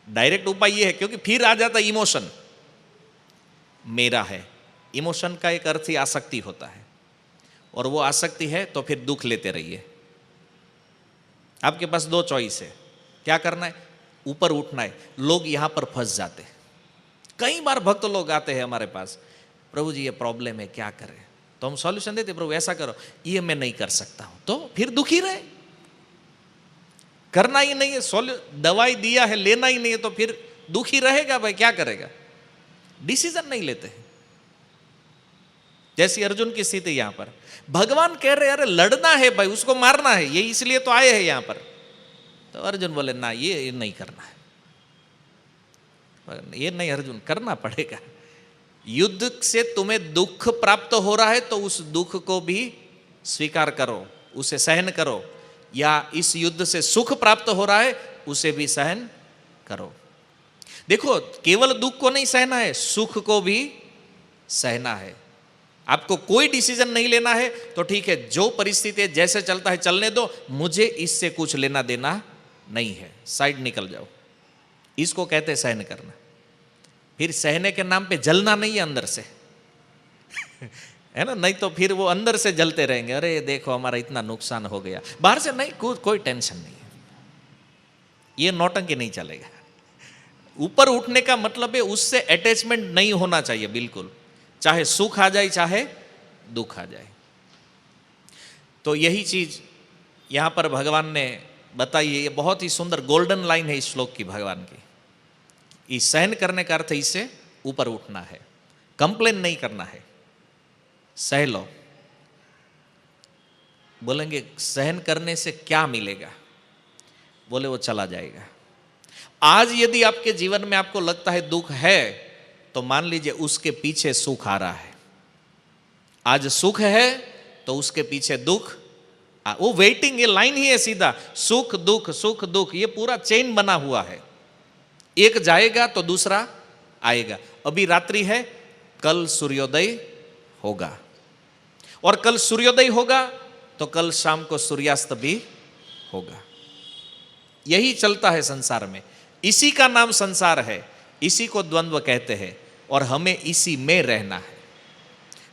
डायरेक्ट उपाय ये है, क्योंकि फिर आ जाता इमोशन, मेरा है। इमोशन का एक अर्थ ही आसक्ति होता है, और वो आसक्ति है तो फिर दुख लेते रहिए। आपके पास दो चॉइस है, क्या करना है? ऊपर उठना है। लोग यहां पर फंस जाते हैं। कई बार भक्त लोग आते हैं हमारे पास, प्रभु जी ये प्रॉब्लम है, क्या करें? तो हम सॉल्यूशन देते, प्रभु ऐसा करो, ये मैं नहीं कर सकता हूं, तो फिर दुखी रहे। करना ही नहीं है, दवाई दिया है, लेना ही नहीं है, तो फिर दुखी रहेगा भाई, क्या करेगा? डिसीजन नहीं लेते हैं। जैसी अर्जुन की स्थिति यहां पर, भगवान कह रहे अरे लड़ना है भाई, उसको मारना है, ये इसलिए तो आए हैं यहां पर। तो अर्जुन बोले ना, ये नहीं करना है, ये नहीं अर्जुन, करना पड़ेगा। युद्ध से तुम्हें दुख प्राप्त हो रहा है तो उस दुख को भी स्वीकार करो, उसे सहन करो, या इस युद्ध से सुख प्राप्त हो रहा है उसे भी सहन करो। देखो, केवल दुख को नहीं सहना है, सुख को भी सहना है। आपको कोई डिसीजन नहीं लेना है तो ठीक है, जो परिस्थिति जैसे चलता है चलने दो, मुझे इससे कुछ लेना देना नहीं है, साइड निकल जाओ। इसको कहते हैं सहन करना। फिर सहने के नाम पे जलना नहीं है अंदर से, है ना? नहीं तो फिर वो अंदर से जलते रहेंगे, अरे देखो हमारा इतना नुकसान हो गया। बाहर से नहीं, कोई टेंशन नहीं है, ये नौटंकी नहीं चलेगा। ऊपर उठने का मतलब है उससे अटैचमेंट नहीं होना चाहिए बिल्कुल, चाहे सुख आ जाए चाहे दुख आ जाए। तो यही चीज यहां पर भगवान ने बताई है। ये बहुत ही सुंदर गोल्डन लाइन है इस श्लोक की भगवान की। इस सहन करने का अर्थ इससे ऊपर उठना है, कंप्लेन नहीं करना है, सह लो। बोलेंगे सहन करने से क्या मिलेगा? बोले वो चला जाएगा। आज यदि आपके जीवन में आपको लगता है दुख है, तो मान लीजिए उसके पीछे सुख आ रहा है। आज सुख है तो उसके पीछे दुख, वो वेटिंग, ये लाइन ही है सीधा, सुख दुख, ये पूरा चेन बना हुआ है। एक जाएगा तो दूसरा आएगा। अभी रात्रि है, कल सूर्योदय होगा, और कल सूर्योदय होगा तो कल शाम को सूर्यास्त भी होगा। यही चलता है संसार में, इसी का नाम संसार है, इसी को द्वंद्व कहते हैं, और हमें इसी में रहना है।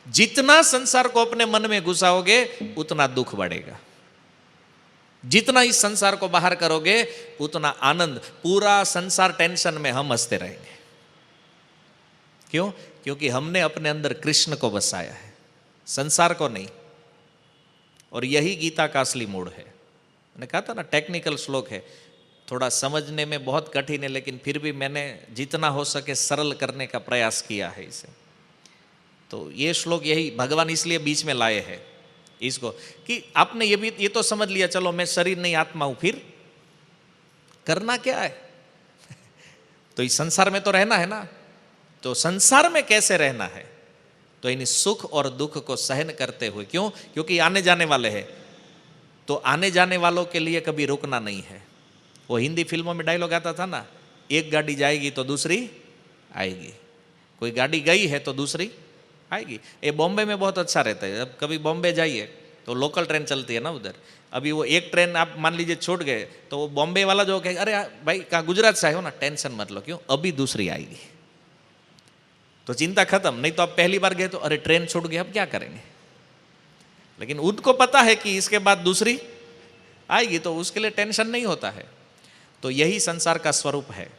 जितना संसार को अपने मन में घुसाओगे उतना दुख बढ़ेगा, जितना इस संसार को बाहर करोगे उतना आनंद। पूरा संसार टेंशन में, हम हंसते रहेंगे। क्यों? क्योंकि हमने अपने अंदर कृष्ण को बसाया है, संसार को नहीं। और यही गीता का असली मूड है। मैंने कहा था ना, टेक्निकल श्लोक है, थोड़ा समझने में बहुत कठिन है, लेकिन फिर भी मैंने जितना हो सके सरल करने का प्रयास किया है इसे। तो ये श्लोक यही भगवान इसलिए बीच में लाए हैं इसको, कि आपने ये तो समझ लिया, चलो मैं शरीर नहीं आत्मा हूं, फिर करना क्या है? तो इस संसार में तो रहना है ना। तो संसार में कैसे रहना है? तो इन सुख और दुख को सहन करते हुए, क्यों? क्योंकि आने जाने वाले हैं, तो आने जाने वालों के लिए कभी रुकना नहीं है। वो हिंदी फिल्मों में डायलॉग आता था ना, एक गाड़ी जाएगी तो दूसरी आएगी, कोई गाड़ी गई है तो दूसरी आएगी। ये बॉम्बे में बहुत अच्छा रहता है, जब कभी बॉम्बे जाइए तो लोकल ट्रेन चलती है ना उधर, अभी वो एक ट्रेन आप मान लीजिए छूट गए, तो वो बॉम्बे वाला जो कहे, अरे भाई कहाँ गुजरात से आए हो ना, टेंशन मत लो, क्यों? अभी दूसरी आएगी, तो चिंता खत्म। नहीं तो आप पहली बार गए तो अरे ट्रेन छूट गई, अब क्या करेंगे? लेकिन उनको पता है कि इसके बाद दूसरी आएगी, तो उसके लिए टेंशन नहीं होता है। तो यही संसार का स्वरूप है,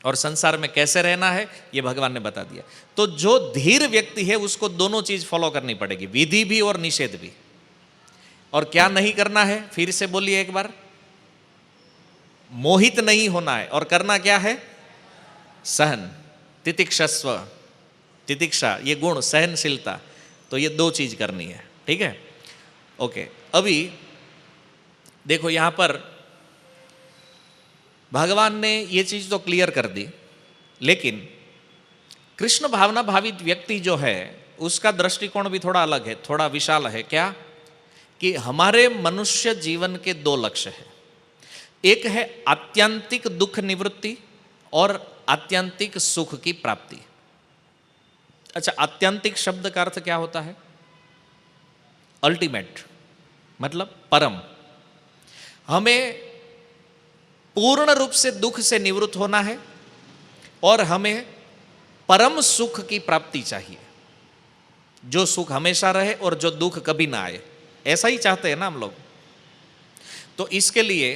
और संसार में कैसे रहना है ये भगवान ने बता दिया। तो जो धीर व्यक्ति है उसको दोनों चीज फॉलो करनी पड़ेगी, विधि भी और निषेध भी। और क्या नहीं करना है, फिर से बोलिए एक बार, मोहित नहीं होना है, और करना क्या है? सहन, तितिक्षस्व, तितिक्षा ये गुण, सहनशीलता, तो ये दो चीज करनी है, ठीक है? ओके, अभी देखो यहां पर भगवान ने ये चीज तो क्लियर कर दी, लेकिन कृष्ण भावना भावित व्यक्ति जो है उसका दृष्टिकोण भी थोड़ा अलग है, थोड़ा विशाल है। क्या? कि हमारे मनुष्य जीवन के दो लक्ष्य हैं, एक है आत्यंतिक दुख निवृत्ति और आत्यंतिक सुख की प्राप्ति। अच्छा, आत्यंतिक शब्द का अर्थ क्या होता है? अल्टीमेट, मतलब परम। हमें पूर्ण रूप से दुख से निवृत्त होना है और हमें परम सुख की प्राप्ति चाहिए, जो सुख हमेशा रहे और जो दुख कभी ना आए, ऐसा ही चाहते हैं ना हम लोग। तो इसके लिए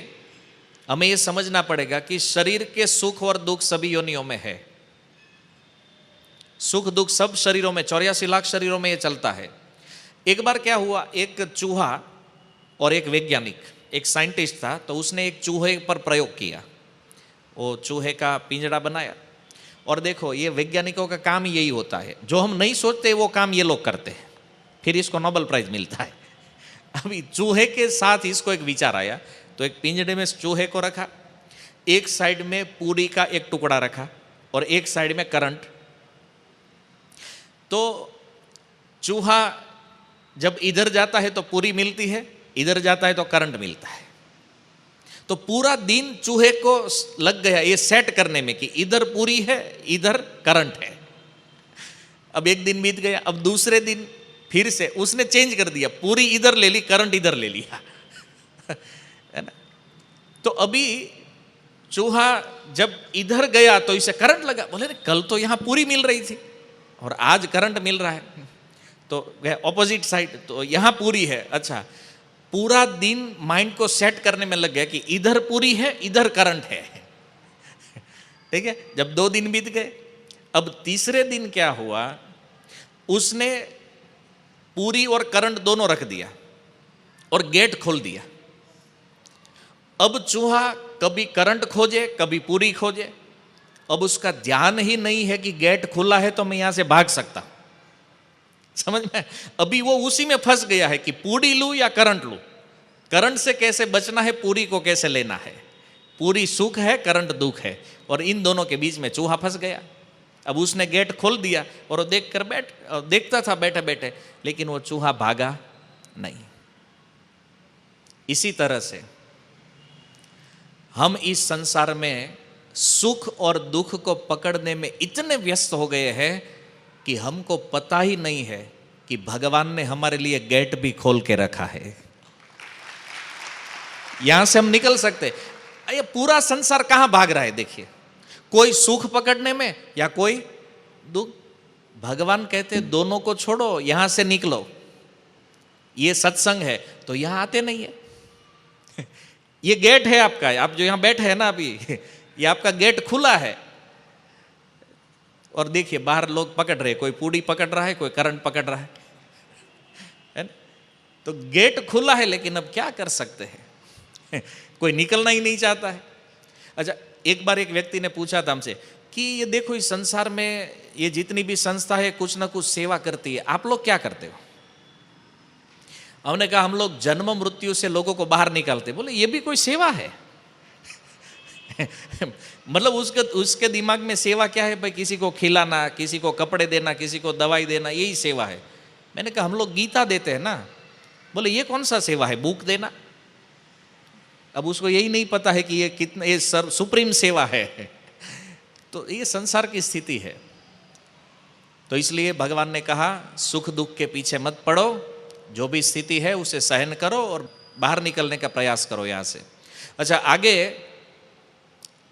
हमें यह समझना पड़ेगा कि शरीर के सुख और दुख सभी योनियों में है। सुख दुख सब शरीरों में, 84 लाख शरीरों में यह चलता है। एक बार क्या हुआ, एक चूहा और एक वैज्ञानिक, एक साइंटिस्ट था, तो उसने एक चूहे पर प्रयोग किया। वो चूहे का पिंजड़ा बनाया, और देखो ये वैज्ञानिकों का काम यही होता है, जो हम नहीं सोचते वो काम ये लोग करते हैं, फिर इसको नोबेल प्राइज मिलता है। अभी चूहे के साथ इसको एक विचार आया, तो एक पिंजड़े में चूहे को रखा, एक साइड में पूरी का एक टुकड़ा रखा और एक साइड में करंट। तो चूहा जब इधर जाता है तो पूरी मिलती है, इधर जाता है तो करंट मिलता है। तो पूरा दिन चूहे को लग गया ये सेट करने में कि इधर पूरी है, इधर करंट है। अब एक दिन बीत गया, अब दूसरे दिन फिर से उसने चेंज कर दिया, पूरी इधर ले ली, करंट इधर ले लिया, है ना? तो अभी चूहा जब इधर गया तो इसे करंट लगा, बोले कल तो यहां पूरी मिल रही थी और आज करंट मिल रहा है, तो ऑपोजिट साइड, तो यहां पूरी है। अच्छा, पूरा दिन माइंड को सेट करने में लग गया कि इधर पूरी है, इधर करंट है, ठीक है? जब 2 दिन बीत गए, अब तीसरे दिन क्या हुआ, उसने पूरी और करंट दोनों रख दिया और गेट खोल दिया। अब चूहा कभी करंट खोजे, कभी पूरी खोजे। अब उसका ध्यान ही नहीं है कि गेट खुला है तो मैं यहां से भाग सकता, समझ में? अभी वो उसी में फंस गया है कि पूरी लूं या करंट लूं, करंट से कैसे बचना है, पूरी को कैसे लेना है। पूरी सुख है, करंट दुख है, और इन दोनों के बीच में चूहा फंस गया। अब उसने गेट खोल दिया और वो देखता था बैठे बैठे, लेकिन वो चूहा भागा नहीं। इसी तरह से हम इस संसार में सुख और दुख को पकड़ने में इतने व्यस्त हो गए हैं कि हमको पता ही नहीं है कि भगवान ने हमारे लिए गेट भी खोल के रखा है, यहां से हम निकल सकते। ये पूरा संसार कहां भाग रहा है? देखिए, कोई सुख पकड़ने में या कोई दुख। भगवान कहते दोनों को छोड़ो, यहां से निकलो। ये सत्संग है तो यहां आते नहीं है। ये गेट है आपका, आप जो यहां बैठे हैं ना अभी, ये आपका गेट खुला है, और देखिए बाहर लोग पकड़ रहे, कोई पूड़ी पकड़ रहा है, कोई करंट पकड़ रहा है ना? तो गेट खुला है, लेकिन अब क्या कर सकते हैं, कोई निकलना ही नहीं चाहता है। अच्छा, एक बार एक व्यक्ति ने पूछा था हमसे कि ये देखो इस संसार में ये जितनी भी संस्था है कुछ ना कुछ सेवा करती है, आप लोग क्या करते हो? हमने कहा हम लोग जन्म मृत्यु से लोगों को बाहर निकालते। बोले ये भी कोई सेवा है? मतलब उसके दिमाग में सेवा क्या है भाई? किसी को खिलाना, किसी को कपड़े देना, किसी को दवाई देना, यही सेवा है। मैंने कहा हम लोग गीता देते हैं ना। बोले ये कौन सा सेवा है, बुक देना? अब उसको यही नहीं पता है कि ये कितना ये सुप्रीम सेवा है। तो ये संसार की स्थिति है। तो इसलिए भगवान ने कहा सुख दुख के पीछे मत पड़ो, जो भी स्थिति है उसे सहन करो और बाहर निकलने का प्रयास करो यहाँ से। अच्छा, आगे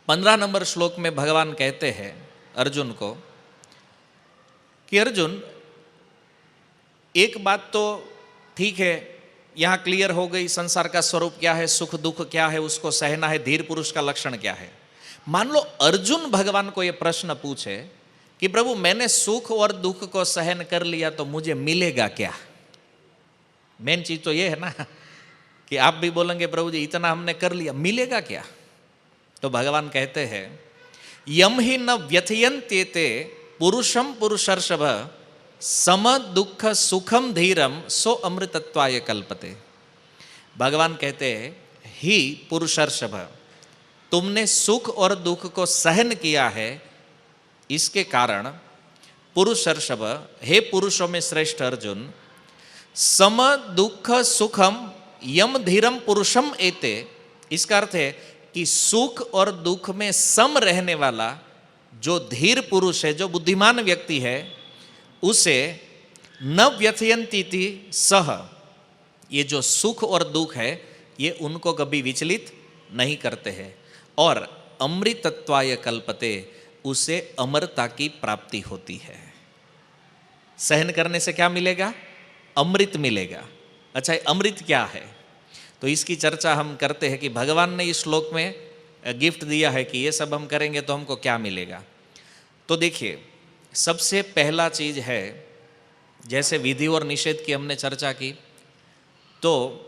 15 नंबर श्लोक में भगवान कहते हैं अर्जुन को कि अर्जुन, एक बात तो ठीक है, यहाँ क्लियर हो गई संसार का स्वरूप क्या है, सुख दुख क्या है, उसको सहना है, धीर पुरुष का लक्षण क्या है। मान लो अर्जुन भगवान को ये प्रश्न पूछे कि प्रभु मैंने सुख और दुख को सहन कर लिया तो मुझे मिलेगा क्या? मेन चीज तो ये है ना कि आप भी बोलेंगे प्रभु जी इतना हमने कर लिया, मिलेगा क्या? तो भगवान कहते हैं यम ही न व्यथयन्त्येते पुरुषम पुरुषर्षभ सम दुख सुखम धीरम सो अमृतत्वाय कल्पते। भगवान कहते हैं ही पुरुषर्षभ, तुमने सुख और दुख को सहन किया है, इसके कारण पुरुषर्षभ, हे पुरुषों में श्रेष्ठ अर्जुन, सम दुख सुखम यम धीरम पुरुषम एते, इसका अर्थ है कि सुख और दुख में सम रहने वाला जो धीर पुरुष है, जो बुद्धिमान व्यक्ति है, उसे न व्यथयन्तीति सह, ये जो सुख और दुख है ये उनको कभी विचलित नहीं करते हैं, और अमृतत्वाय कल्पते, उसे अमरता की प्राप्ति होती है। सहन करने से क्या मिलेगा? अमृत मिलेगा। अच्छा, अमृत क्या है? तो इसकी चर्चा हम करते हैं कि भगवान ने इस श्लोक में गिफ्ट दिया है कि ये सब हम करेंगे तो हमको क्या मिलेगा। तो देखिए, सबसे पहला चीज है, जैसे विधि और निषेध की हमने चर्चा की, तो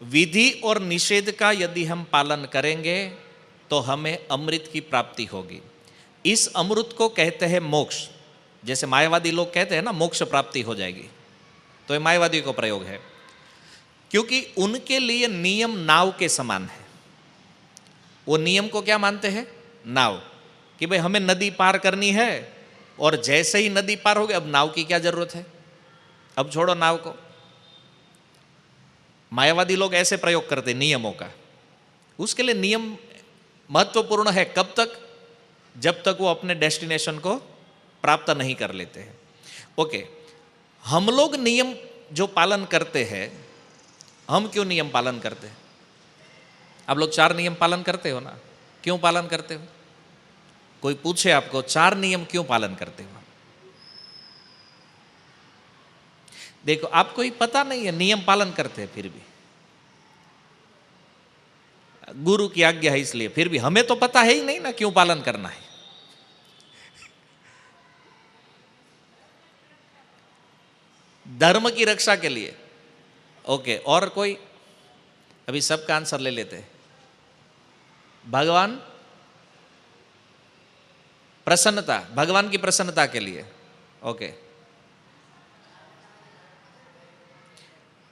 विधि और निषेध का यदि हम पालन करेंगे तो हमें अमृत की प्राप्ति होगी। इस अमृत को कहते हैं मोक्ष। जैसे मायावादी लोग कहते हैं ना मोक्ष प्राप्ति हो जाएगी, तो ये मायावादी को प्रयोग है, क्योंकि उनके लिए नियम नाव के समान है। वो नियम को क्या मानते हैं? नाव, कि भाई हमें नदी पार करनी है और जैसे ही नदी पार हो गई अब नाव की क्या जरूरत है, अब छोड़ो नाव को। मायावादी लोग ऐसे प्रयोग करते नियमों का। उसके लिए नियम महत्वपूर्ण है कब तक? जब तक वो अपने डेस्टिनेशन को प्राप्त नहीं कर लेते हैं। ओके, हम लोग नियम जो पालन करते हैं, हम क्यों नियम पालन करते हैं? आप लोग 4 नियम पालन करते हो ना, क्यों पालन करते हो? कोई पूछे आपको 4 नियम क्यों पालन करते हो? देखो, आपको ही पता नहीं है, नियम पालन करते हैं फिर भी। गुरु की आज्ञा है इसलिए, फिर भी हमें तो पता है ही नहीं ना क्यों पालन करना है। धर्म की रक्षा के लिए। ओके, और कोई? अभी सबका आंसर ले लेते हैं। भगवान प्रसन्नता, भगवान की प्रसन्नता के लिए। ओके,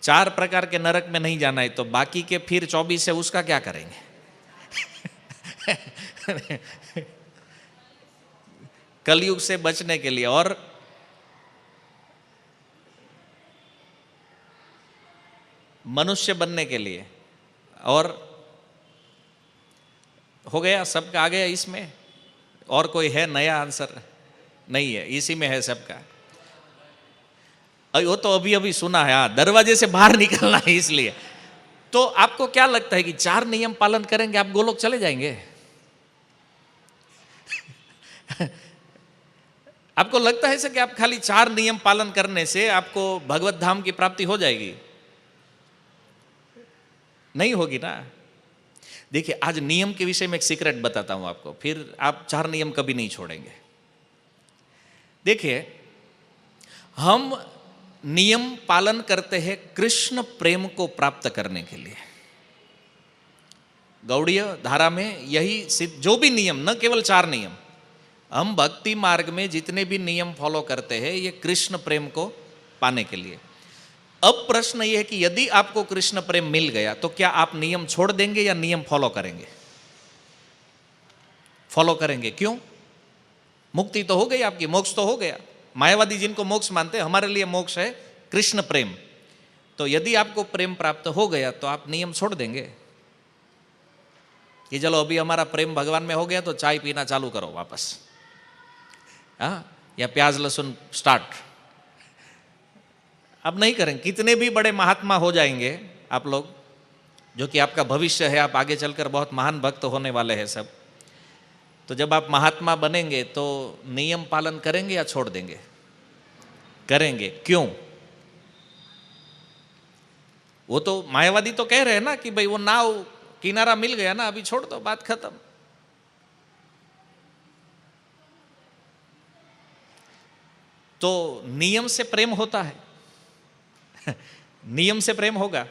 4 प्रकार के नरक में नहीं जाना है, तो बाकी के फिर 24 है उसका क्या करेंगे? कलयुग से बचने के लिए और मनुष्य बनने के लिए, और हो गया, सबका आ गया इसमें। और कोई है नया आंसर? नहीं है, इसी में है सबका। वो तो अभी अभी सुना है, हाँ, दरवाजे से बाहर निकलना है इसलिए। तो आपको क्या लगता है कि 4 नियम पालन करेंगे आप गोलोक चले जाएंगे? आपको लगता है कि आप खाली 4 नियम पालन करने से आपको भगवत धाम की प्राप्ति हो जाएगी? नहीं होगी ना। देखिए, आज नियम के विषय में एक सीक्रेट बताता हूं आपको, फिर आप 4 नियम कभी नहीं छोड़ेंगे। देखिए, हम नियम पालन करते हैं कृष्ण प्रेम को प्राप्त करने के लिए। गौड़ीय धारा में यही सिद्ध, जो भी नियम, न केवल 4 नियम, हम भक्ति मार्ग में जितने भी नियम फॉलो करते हैं ये कृष्ण प्रेम को पाने के लिए। अब प्रश्न ये है कि यदि आपको कृष्ण प्रेम मिल गया तो क्या आप नियम छोड़ देंगे या नियम फॉलो करेंगे? फॉलो करेंगे। क्यों? मुक्ति तो हो गई आपकी, मोक्ष तो हो गया। मायावादी जिनको मोक्ष मानते हैं, हमारे लिए मोक्ष है कृष्ण प्रेम। तो यदि आपको प्रेम प्राप्त हो गया तो आप नियम छोड़ देंगे कि चलो अभी हमारा प्रेम भगवान में हो गया तो चाय पीना चालू करो वापस, हाँ, या प्याज लहसुन स्टार्ट। अब नहीं करेंगे। कितने भी बड़े महात्मा हो जाएंगे आप लोग, जो कि आपका भविष्य है, आप आगे चलकर बहुत महान भक्त होने वाले हैं सब, तो जब आप महात्मा बनेंगे तो नियम पालन करेंगे या छोड़ देंगे? करेंगे। क्यों? वो तो मायावादी तो कह रहे हैं ना कि भाई वो नाव किनारा मिल गया ना, अभी छोड़ दो, बात खत्म। तो नियम से प्रेम होता है नियम से प्रेम होगा।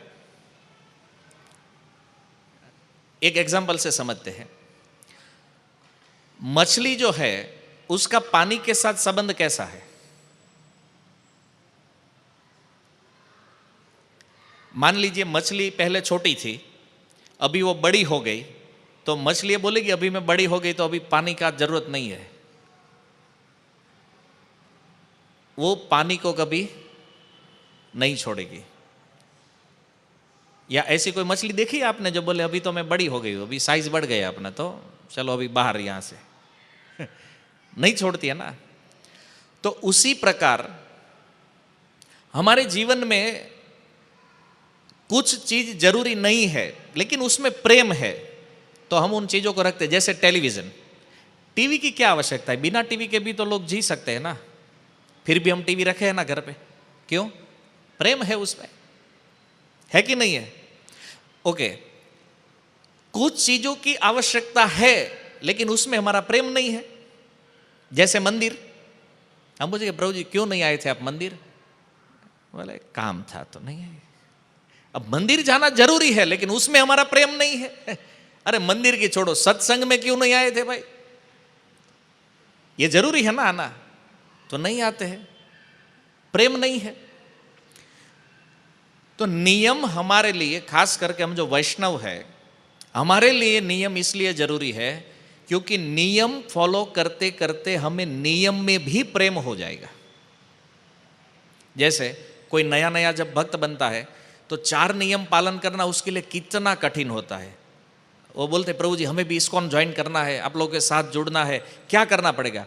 एक एग्जांपल से समझते हैं। मछली जो है उसका पानी के साथ संबंध कैसा है? मान लीजिए मछली पहले छोटी थी, अभी वो बड़ी हो गई, तो मछली बोलेगी अभी मैं बड़ी हो गई तो अभी पानी का जरूरत नहीं है। वो पानी को कभी नहीं छोड़ेगी। या ऐसी कोई मछली देखी है आपने जो बोले अभी तो मैं बड़ी हो गई हूं, अभी साइज बढ़ गया अपना, तो चलो अभी बाहर यहां से नहीं छोड़ती है ना। तो उसी प्रकार हमारे जीवन में कुछ चीज जरूरी नहीं है लेकिन उसमें प्रेम है तो हम उन चीजों को रखते हैं। जैसे टेलीविजन, टीवी की क्या आवश्यकता है? बिना टीवी के भी तो लोग जी सकते हैं ना, फिर भी हम टीवी रखे हैं ना घर पे। क्यों? प्रेम है उसमें, है कि नहीं है? ओके। कुछ चीजों की आवश्यकता है लेकिन उसमें हमारा प्रेम नहीं है। जैसे मंदिर, हम पूछेंगे प्रभु जी क्यों नहीं आए थे आप मंदिर? बोले काम था तो नहीं आए। अब मंदिर जाना जरूरी है लेकिन उसमें हमारा प्रेम नहीं है। अरे मंदिर की छोड़ो, सत्संग में क्यों नहीं आए थे भाई? ये जरूरी है ना आना, तो नहीं आते हैं, प्रेम नहीं है। तो नियम हमारे लिए, खास करके हम जो वैष्णव है, हमारे लिए नियम इसलिए जरूरी है क्योंकि नियम फॉलो करते करते हमें नियम में भी प्रेम हो जाएगा। जैसे कोई नया नया जब भक्त बनता है तो 4 नियम पालन करना उसके लिए कितना कठिन होता है। वो बोलते प्रभु जी हमें भी इस्कॉन ज्वाइन करना है, आप लोगों के साथ जुड़ना है, क्या करना पड़ेगा?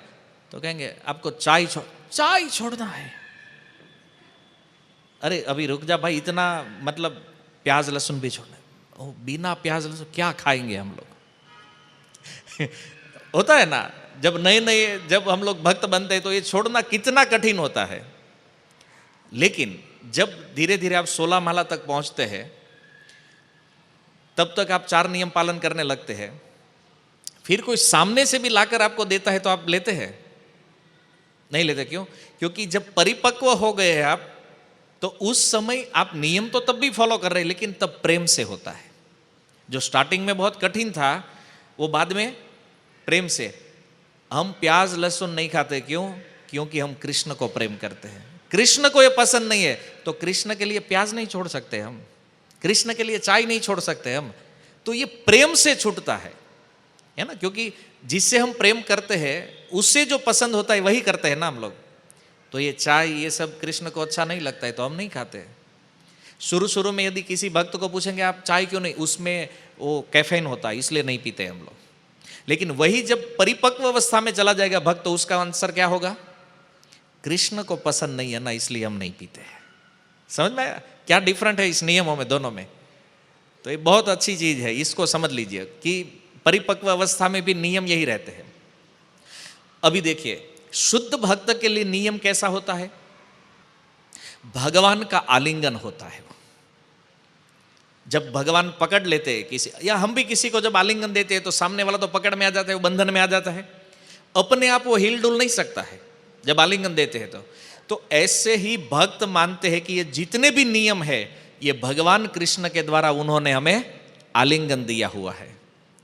तो कहेंगे आपको चाय छोड़ना है। अरे अभी रुक जा भाई, इतना मतलब प्याज लहसुन भी छोड़ना है। बिना प्याज लहसुन क्या खाएंगे हम लोग होता है ना, जब नए नए जब हम लोग भक्त बनते हैं तो ये छोड़ना कितना कठिन होता है। लेकिन जब धीरे धीरे आप 16 माला तक पहुंचते हैं तब तक आप 4 नियम पालन करने लगते हैं। फिर कोई सामने से भी लाकर आपको देता है तो आप लेते हैं? नहीं लेते। क्यों? क्योंकि जब परिपक्व हो गए हैं आप, तो उस समय आप नियम तो तब भी फॉलो कर रहे हैं लेकिन तब प्रेम से होता है। जो स्टार्टिंग में बहुत कठिन था वो बाद में प्रेम से। हम प्याज लहसुन नहीं खाते, क्यों? क्योंकि हम कृष्ण को प्रेम करते हैं। कृष्ण को ये पसंद नहीं है तो कृष्ण के लिए प्याज नहीं छोड़ सकते हम, कृष्ण के लिए चाय नहीं छोड़ सकते हम। तो ये प्रेम से छूटता है ना, क्योंकि जिससे हम प्रेम करते हैं उससे जो पसंद होता है वही करते हैं ना हम लोग। तो ये चाय ये सब कृष्ण को अच्छा नहीं लगता है तो हम नहीं खाते। शुरू शुरू में यदि किसी भक्त को पूछेंगे आप चाय क्यों नहीं, उसमें वो कैफीन होता है इसलिए नहीं पीते हम लोग। लेकिन वही जब परिपक्व अवस्था में चला जाएगा भक्त, तो उसका आंसर क्या होगा? कृष्ण को पसंद नहीं है ना इसलिए हम नहीं पीते हैं। समझ में आया क्या डिफरेंट है इस नियमों में, दोनों में? तो ये बहुत अच्छी चीज है, इसको समझ लीजिए कि परिपक्व अवस्था में भी नियम यही रहते हैं। अभी देखिए, शुद्ध भक्त के लिए नियम कैसा होता है? भगवान का आलिंगन होता है। जब भगवान पकड़ लेते हैं किसी, या हम भी किसी को जब आलिंगन देते हैं तो सामने वाला तो पकड़ में आ जाता है, वो बंधन में आ जाता है, अपने आप वो हिल डुल नहीं सकता है जब आलिंगन देते हैं। तो ऐसे ही भक्त मानते हैं कि ये जितने भी नियम है ये भगवान कृष्ण के द्वारा उन्होंने हमें आलिंगन दिया हुआ है।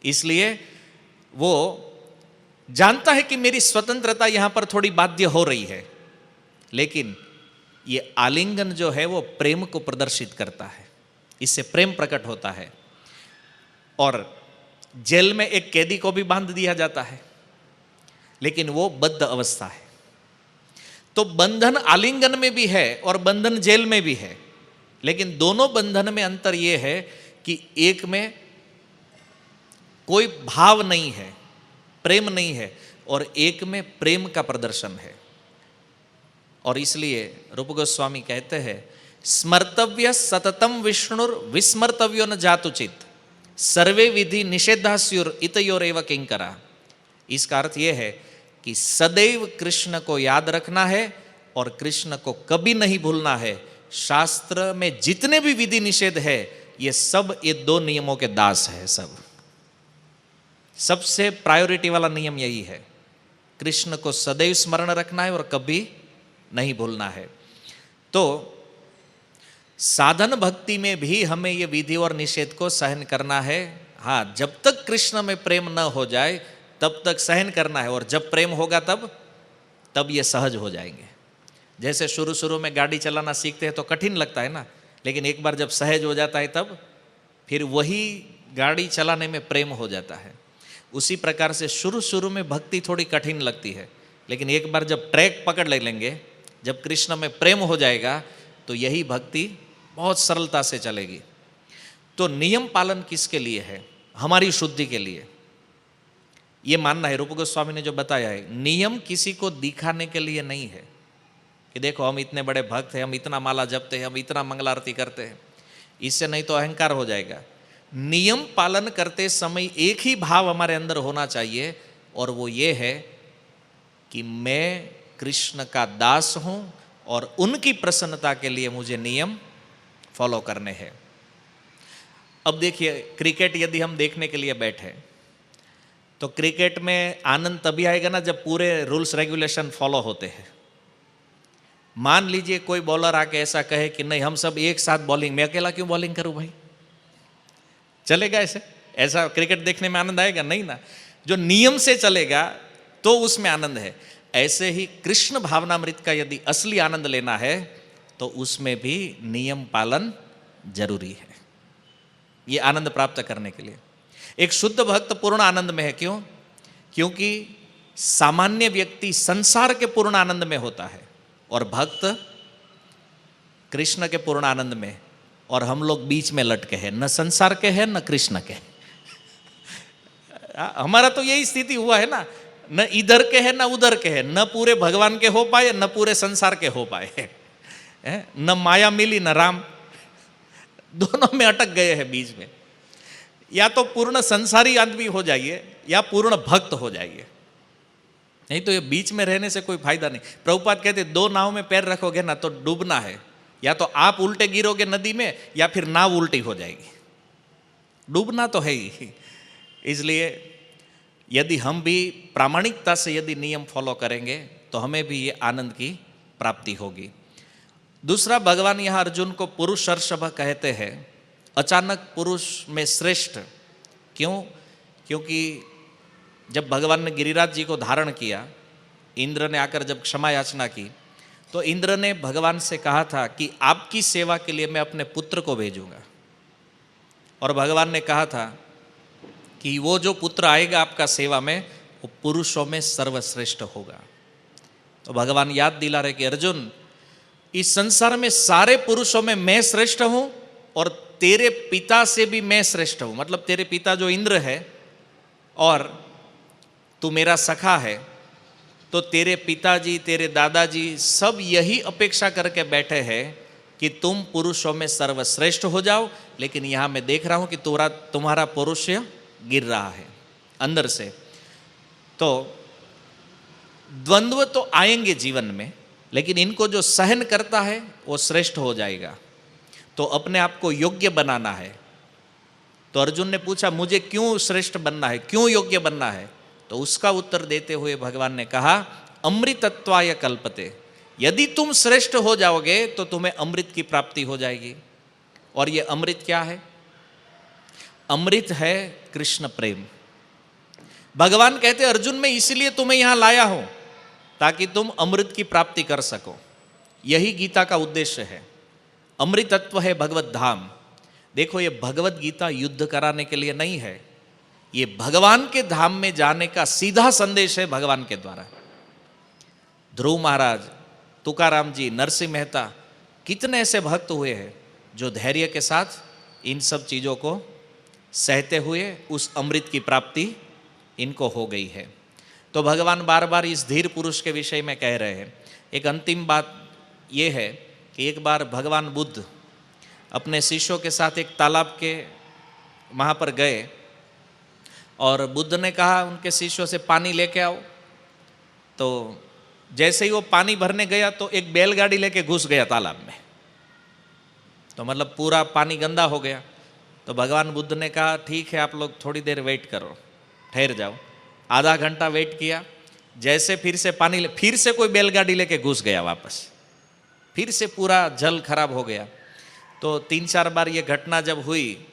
इसलिए वो जानता है कि मेरी स्वतंत्रता यहां पर थोड़ी बाध्य हो रही है, लेकिन ये आलिंगन जो है वो प्रेम को प्रदर्शित करता है, इससे प्रेम प्रकट होता है। और जेल में एक कैदी को भी बांध दिया जाता है, लेकिन वो बद्ध अवस्था है। तो बंधन आलिंगन में भी है और बंधन जेल में भी है, लेकिन दोनों बंधन में अंतर यह है कि एक में कोई भाव नहीं है, प्रेम नहीं है, और एक में प्रेम का प्रदर्शन है। और इसलिए रूप गोस्वामी कहते हैं, स्मर्तव्य सततम विष्णुर विस्मर्तव्यो न जातुचित सर्वे विधि निषेधास्युर इतयोरेव किंकरा। इसका अर्थ यह है कि सदैव कृष्ण को याद रखना है और कृष्ण को कभी नहीं भूलना है। शास्त्र में जितने भी विधि निषेध है, ये सब ये दो नियमों के दास है। सबसे प्रायोरिटी वाला नियम यही है, कृष्ण को सदैव स्मरण रखना है और कभी नहीं भूलना है। तो साधन भक्ति में भी हमें ये विधि और निषेध को सहन करना है। हाँ, जब तक कृष्ण में प्रेम न हो जाए तब तक सहन करना है, और जब प्रेम होगा तब ये सहज हो जाएंगे। जैसे शुरू शुरू में गाड़ी चलाना सीखते हैं तो कठिन लगता है ना, लेकिन एक बार जब सहज हो जाता है तब फिर वही गाड़ी चलाने में प्रेम हो जाता है। उसी प्रकार से शुरू शुरू में भक्ति थोड़ी कठिन लगती है, लेकिन एक बार जब ट्रैक पकड़ ले लेंगे, जब कृष्ण में प्रेम हो जाएगा, तो यही भक्ति बहुत सरलता से चलेगी। तो नियम पालन किसके लिए है? हमारी शुद्धि के लिए। ये मानना है, रूप गोस्वामी ने जो बताया है, नियम किसी को दिखाने के लिए नहीं है कि देखो हम इतने बड़े भक्त हैं, हम इतना माला जपते हैं, हम इतना मंगलारती करते हैं। इससे नहीं तो अहंकार हो जाएगा। नियम पालन करते समय एक ही भाव हमारे अंदर होना चाहिए, और वो ये है कि मैं कृष्ण का दास हूं और उनकी प्रसन्नता के लिए मुझे नियम फॉलो करने हैं। अब देखिए, क्रिकेट यदि हम देखने के लिए बैठे तो क्रिकेट में आनंद तभी आएगा ना जब पूरे रूल्स रेगुलेशन फॉलो होते हैं। मान लीजिए कोई बॉलर आके ऐसा कहे कि नहीं हम सब एक साथ बॉलिंग, मैं अकेला क्यों बॉलिंग करूं भाई? चलेगा ऐसे? ऐसा क्रिकेट देखने में आनंद आएगा? नहीं ना। जो नियम से चलेगा तो उसमें आनंद है। ऐसे ही कृष्ण भावनामृत का यदि असली आनंद लेना है तो उसमें भी नियम पालन जरूरी है, ये आनंद प्राप्त करने के लिए। एक शुद्ध भक्त पूर्ण आनंद में है। क्यों? क्योंकि सामान्य व्यक्ति संसार के पूर्ण आनंद में होता है और भक्त कृष्ण के पूर्ण आनंद में, और हम लोग बीच में लटके हैं, न संसार के हैं न कृष्ण के। हमारा तो यही स्थिति हुआ है ना, न इधर के हैं न उधर के हैं, न पूरे भगवान के हो पाए न पूरे संसार के हो पाए, न माया मिली न राम, दोनों में अटक गए हैं बीच में। या तो पूर्ण संसारी आदमी हो जाइए या पूर्ण भक्त हो जाइए, नहीं तो ये बीच में रहने से कोई फायदा नहीं। प्रभुपाद कहते दो नाव में पैर रखोगे ना तो डूबना है, या तो आप उल्टे गिरोगे नदी में या फिर नाव उल्टी हो जाएगी, डूबना तो है ही। इसलिए यदि हम भी प्रामाणिकता से यदि नियम फॉलो करेंगे तो हमें भी ये आनंद की प्राप्ति होगी। दूसरा, भगवान यहाँ अर्जुन को पुरुषर्षभ कहते हैं, अचानक पुरुष में श्रेष्ठ। क्यों? क्योंकि जब भगवान ने गिरिराज जी को धारण किया, इंद्र ने आकर जब क्षमा याचना की, तो इंद्र ने भगवान से कहा था कि आपकी सेवा के लिए मैं अपने पुत्र को भेजूंगा, और भगवान ने कहा था कि वो जो पुत्र आएगा आपका सेवा में, वो पुरुषों में सर्वश्रेष्ठ होगा। तो भगवान याद दिला रहे कि अर्जुन, इस संसार में सारे पुरुषों में मैं श्रेष्ठ हूं और तेरे पिता से भी मैं श्रेष्ठ हूं। मतलब तेरे पिता जो इंद्र है और तू मेरा सखा है, तो तेरे पिताजी तेरे दादाजी सब यही अपेक्षा करके बैठे हैं कि तुम पुरुषों में सर्वश्रेष्ठ हो जाओ, लेकिन यहां मैं देख रहा हूं कि तुम्हारा पौरुष्य गिर रहा है अंदर से। तो द्वंद्व तो आएंगे जीवन में, लेकिन इनको जो सहन करता है वो श्रेष्ठ हो जाएगा। तो अपने आप को योग्य बनाना है। तो अर्जुन ने पूछा मुझे क्यों श्रेष्ठ बनना है, क्यों योग्य बनना है? तो उसका उत्तर देते हुए भगवान ने कहा, अमृतत्वाय कल्पते, यदि तुम श्रेष्ठ हो जाओगे तो तुम्हें अमृत की प्राप्ति हो जाएगी। और ये अमृत क्या है? अमृत है कृष्ण प्रेम। भगवान कहते अर्जुन मैं इसलिए तुम्हें यहां लाया हूं ताकि तुम अमृत की प्राप्ति कर सको। यही गीता का उद्देश्य है। अमृतत्व है भगवत धाम। देखो, ये भगवत गीता युद्ध कराने के लिए नहीं है, ये भगवान के धाम में जाने का सीधा संदेश है भगवान के द्वारा। ध्रुव महाराज, तुकाराम जी, नरसिंह मेहता, कितने ऐसे भक्त हुए हैं जो धैर्य के साथ इन सब चीज़ों को सहते हुए उस अमृत की प्राप्ति इनको हो गई है। तो भगवान बार बार इस धीर पुरुष के विषय में कह रहे हैं। एक अंतिम बात ये है कि एक बार भगवान बुद्ध अपने शिष्यों के साथ एक तालाब के वहाँ पर गए और बुद्ध ने कहा उनके शिष्यों से पानी लेके आओ। तो जैसे ही वो पानी भरने गया तो एक बैलगाड़ी लेके घुस गया तालाब में, तो मतलब पूरा पानी गंदा हो गया। तो भगवान बुद्ध ने कहा ठीक है, आप लोग थोड़ी देर वेट करो, ठहर जाओ। आधा घंटा वेट किया, जैसे फिर से पानी फिर से कोई बैलगाड़ी लेके घुस गया वापस, फिर से पूरा जल खराब हो गया। तो 3-4 बार ये घटना जब हुई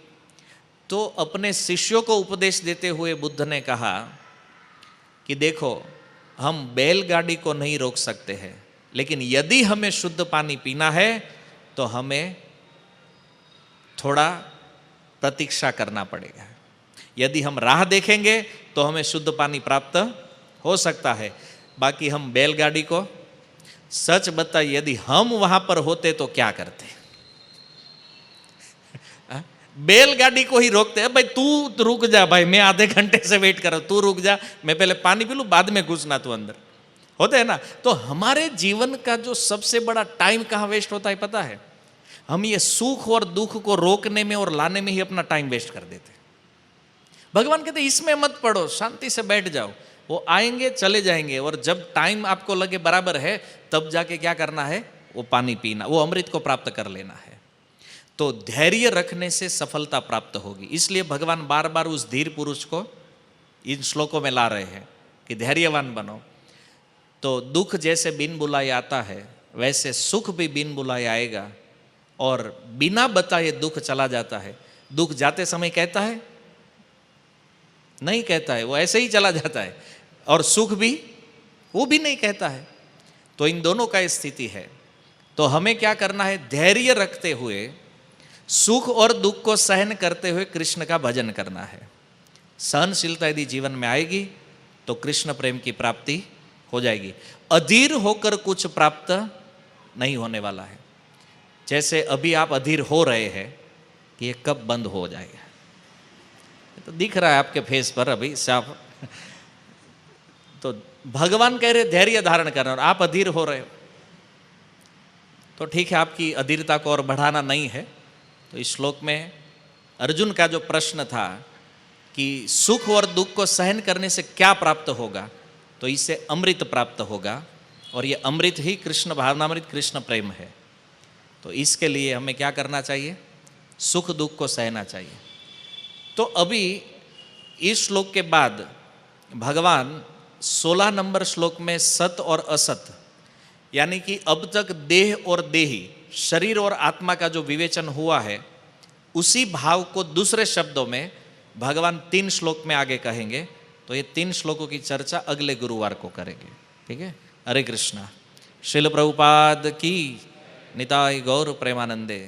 तो अपने शिष्यों को उपदेश देते हुए बुद्ध ने कहा कि देखो, हम बैलगाड़ी को नहीं रोक सकते हैं, लेकिन यदि हमें शुद्ध पानी पीना है तो हमें थोड़ा प्रतीक्षा करना पड़ेगा। यदि हम राह देखेंगे तो हमें शुद्ध पानी प्राप्त हो सकता है, बाकी हम बैलगाड़ी को, सच बताइए यदि हम वहां पर होते तो क्या करते? बैलगाड़ी को ही रोकते हैं, भाई तू रुक जा, भाई मैं आधे घंटे से वेट कर रहा हूं, तू रुक जा, मैं पहले पानी पी लूं, बाद में घुसना तू अंदर, होते है ना। तो हमारे जीवन का जो सबसे बड़ा टाइम कहाँ वेस्ट होता है पता है? हम ये सुख और दुख को रोकने में और लाने में ही अपना टाइम वेस्ट कर देते। भगवान कहते इसमें मत पड़ो, शांति से बैठ जाओ, वो आएंगे चले जाएंगे, और जब टाइम आपको लगे बराबर है तब जाके क्या करना है, वो पानी पीना, वो अमृत को प्राप्त कर लेना है। तो धैर्य रखने से सफलता प्राप्त होगी। इसलिए भगवान बार बार उस धीर पुरुष को इन श्लोकों में ला रहे हैं कि धैर्यवान बनो। तो दुख जैसे बिन बुलाए आता है, वैसे सुख भी बिन बुलाए आएगा, और बिना बताए दुख चला जाता है। दुख जाते समय कहता है? नहीं कहता है, वो ऐसे ही चला जाता है। और सुख भी, वो भी नहीं कहता है। तो इन दोनों का स्थिति है। तो हमें क्या करना है? धैर्य रखते हुए, सुख और दुख को सहन करते हुए कृष्ण का भजन करना है। सहनशीलता यदि जीवन में आएगी तो कृष्ण प्रेम की प्राप्ति हो जाएगी। अधीर होकर कुछ प्राप्त नहीं होने वाला है। जैसे अभी आप अधीर हो रहे हैं कि ये कब बंद हो जाएगा, तो दिख रहा है आपके फेस पर अभी साफ। तो भगवान कह रहे धैर्य धारण करना, और आप अधीर हो रहे हो, तो ठीक है, आपकी अधीरता को और बढ़ाना नहीं है। तो इस श्लोक में अर्जुन का जो प्रश्न था कि सुख और दुख को सहन करने से क्या प्राप्त होगा, तो इससे अमृत प्राप्त होगा, और ये अमृत ही कृष्ण भावनामृत, कृष्ण प्रेम है। तो इसके लिए हमें क्या करना चाहिए? सुख दुख को सहना चाहिए। तो अभी इस श्लोक के बाद भगवान 16 नंबर श्लोक में सत और असत, यानी कि अब तक देह और देही, शरीर और आत्मा का जो विवेचन हुआ है, उसी भाव को दूसरे शब्दों में भगवान 3 श्लोक में आगे कहेंगे। तो ये 3 श्लोकों की चर्चा अगले गुरुवार को करेंगे। ठीक है? हरे कृष्णा। श्रील प्रभुपाद की निताय गौर प्रेमानंदे।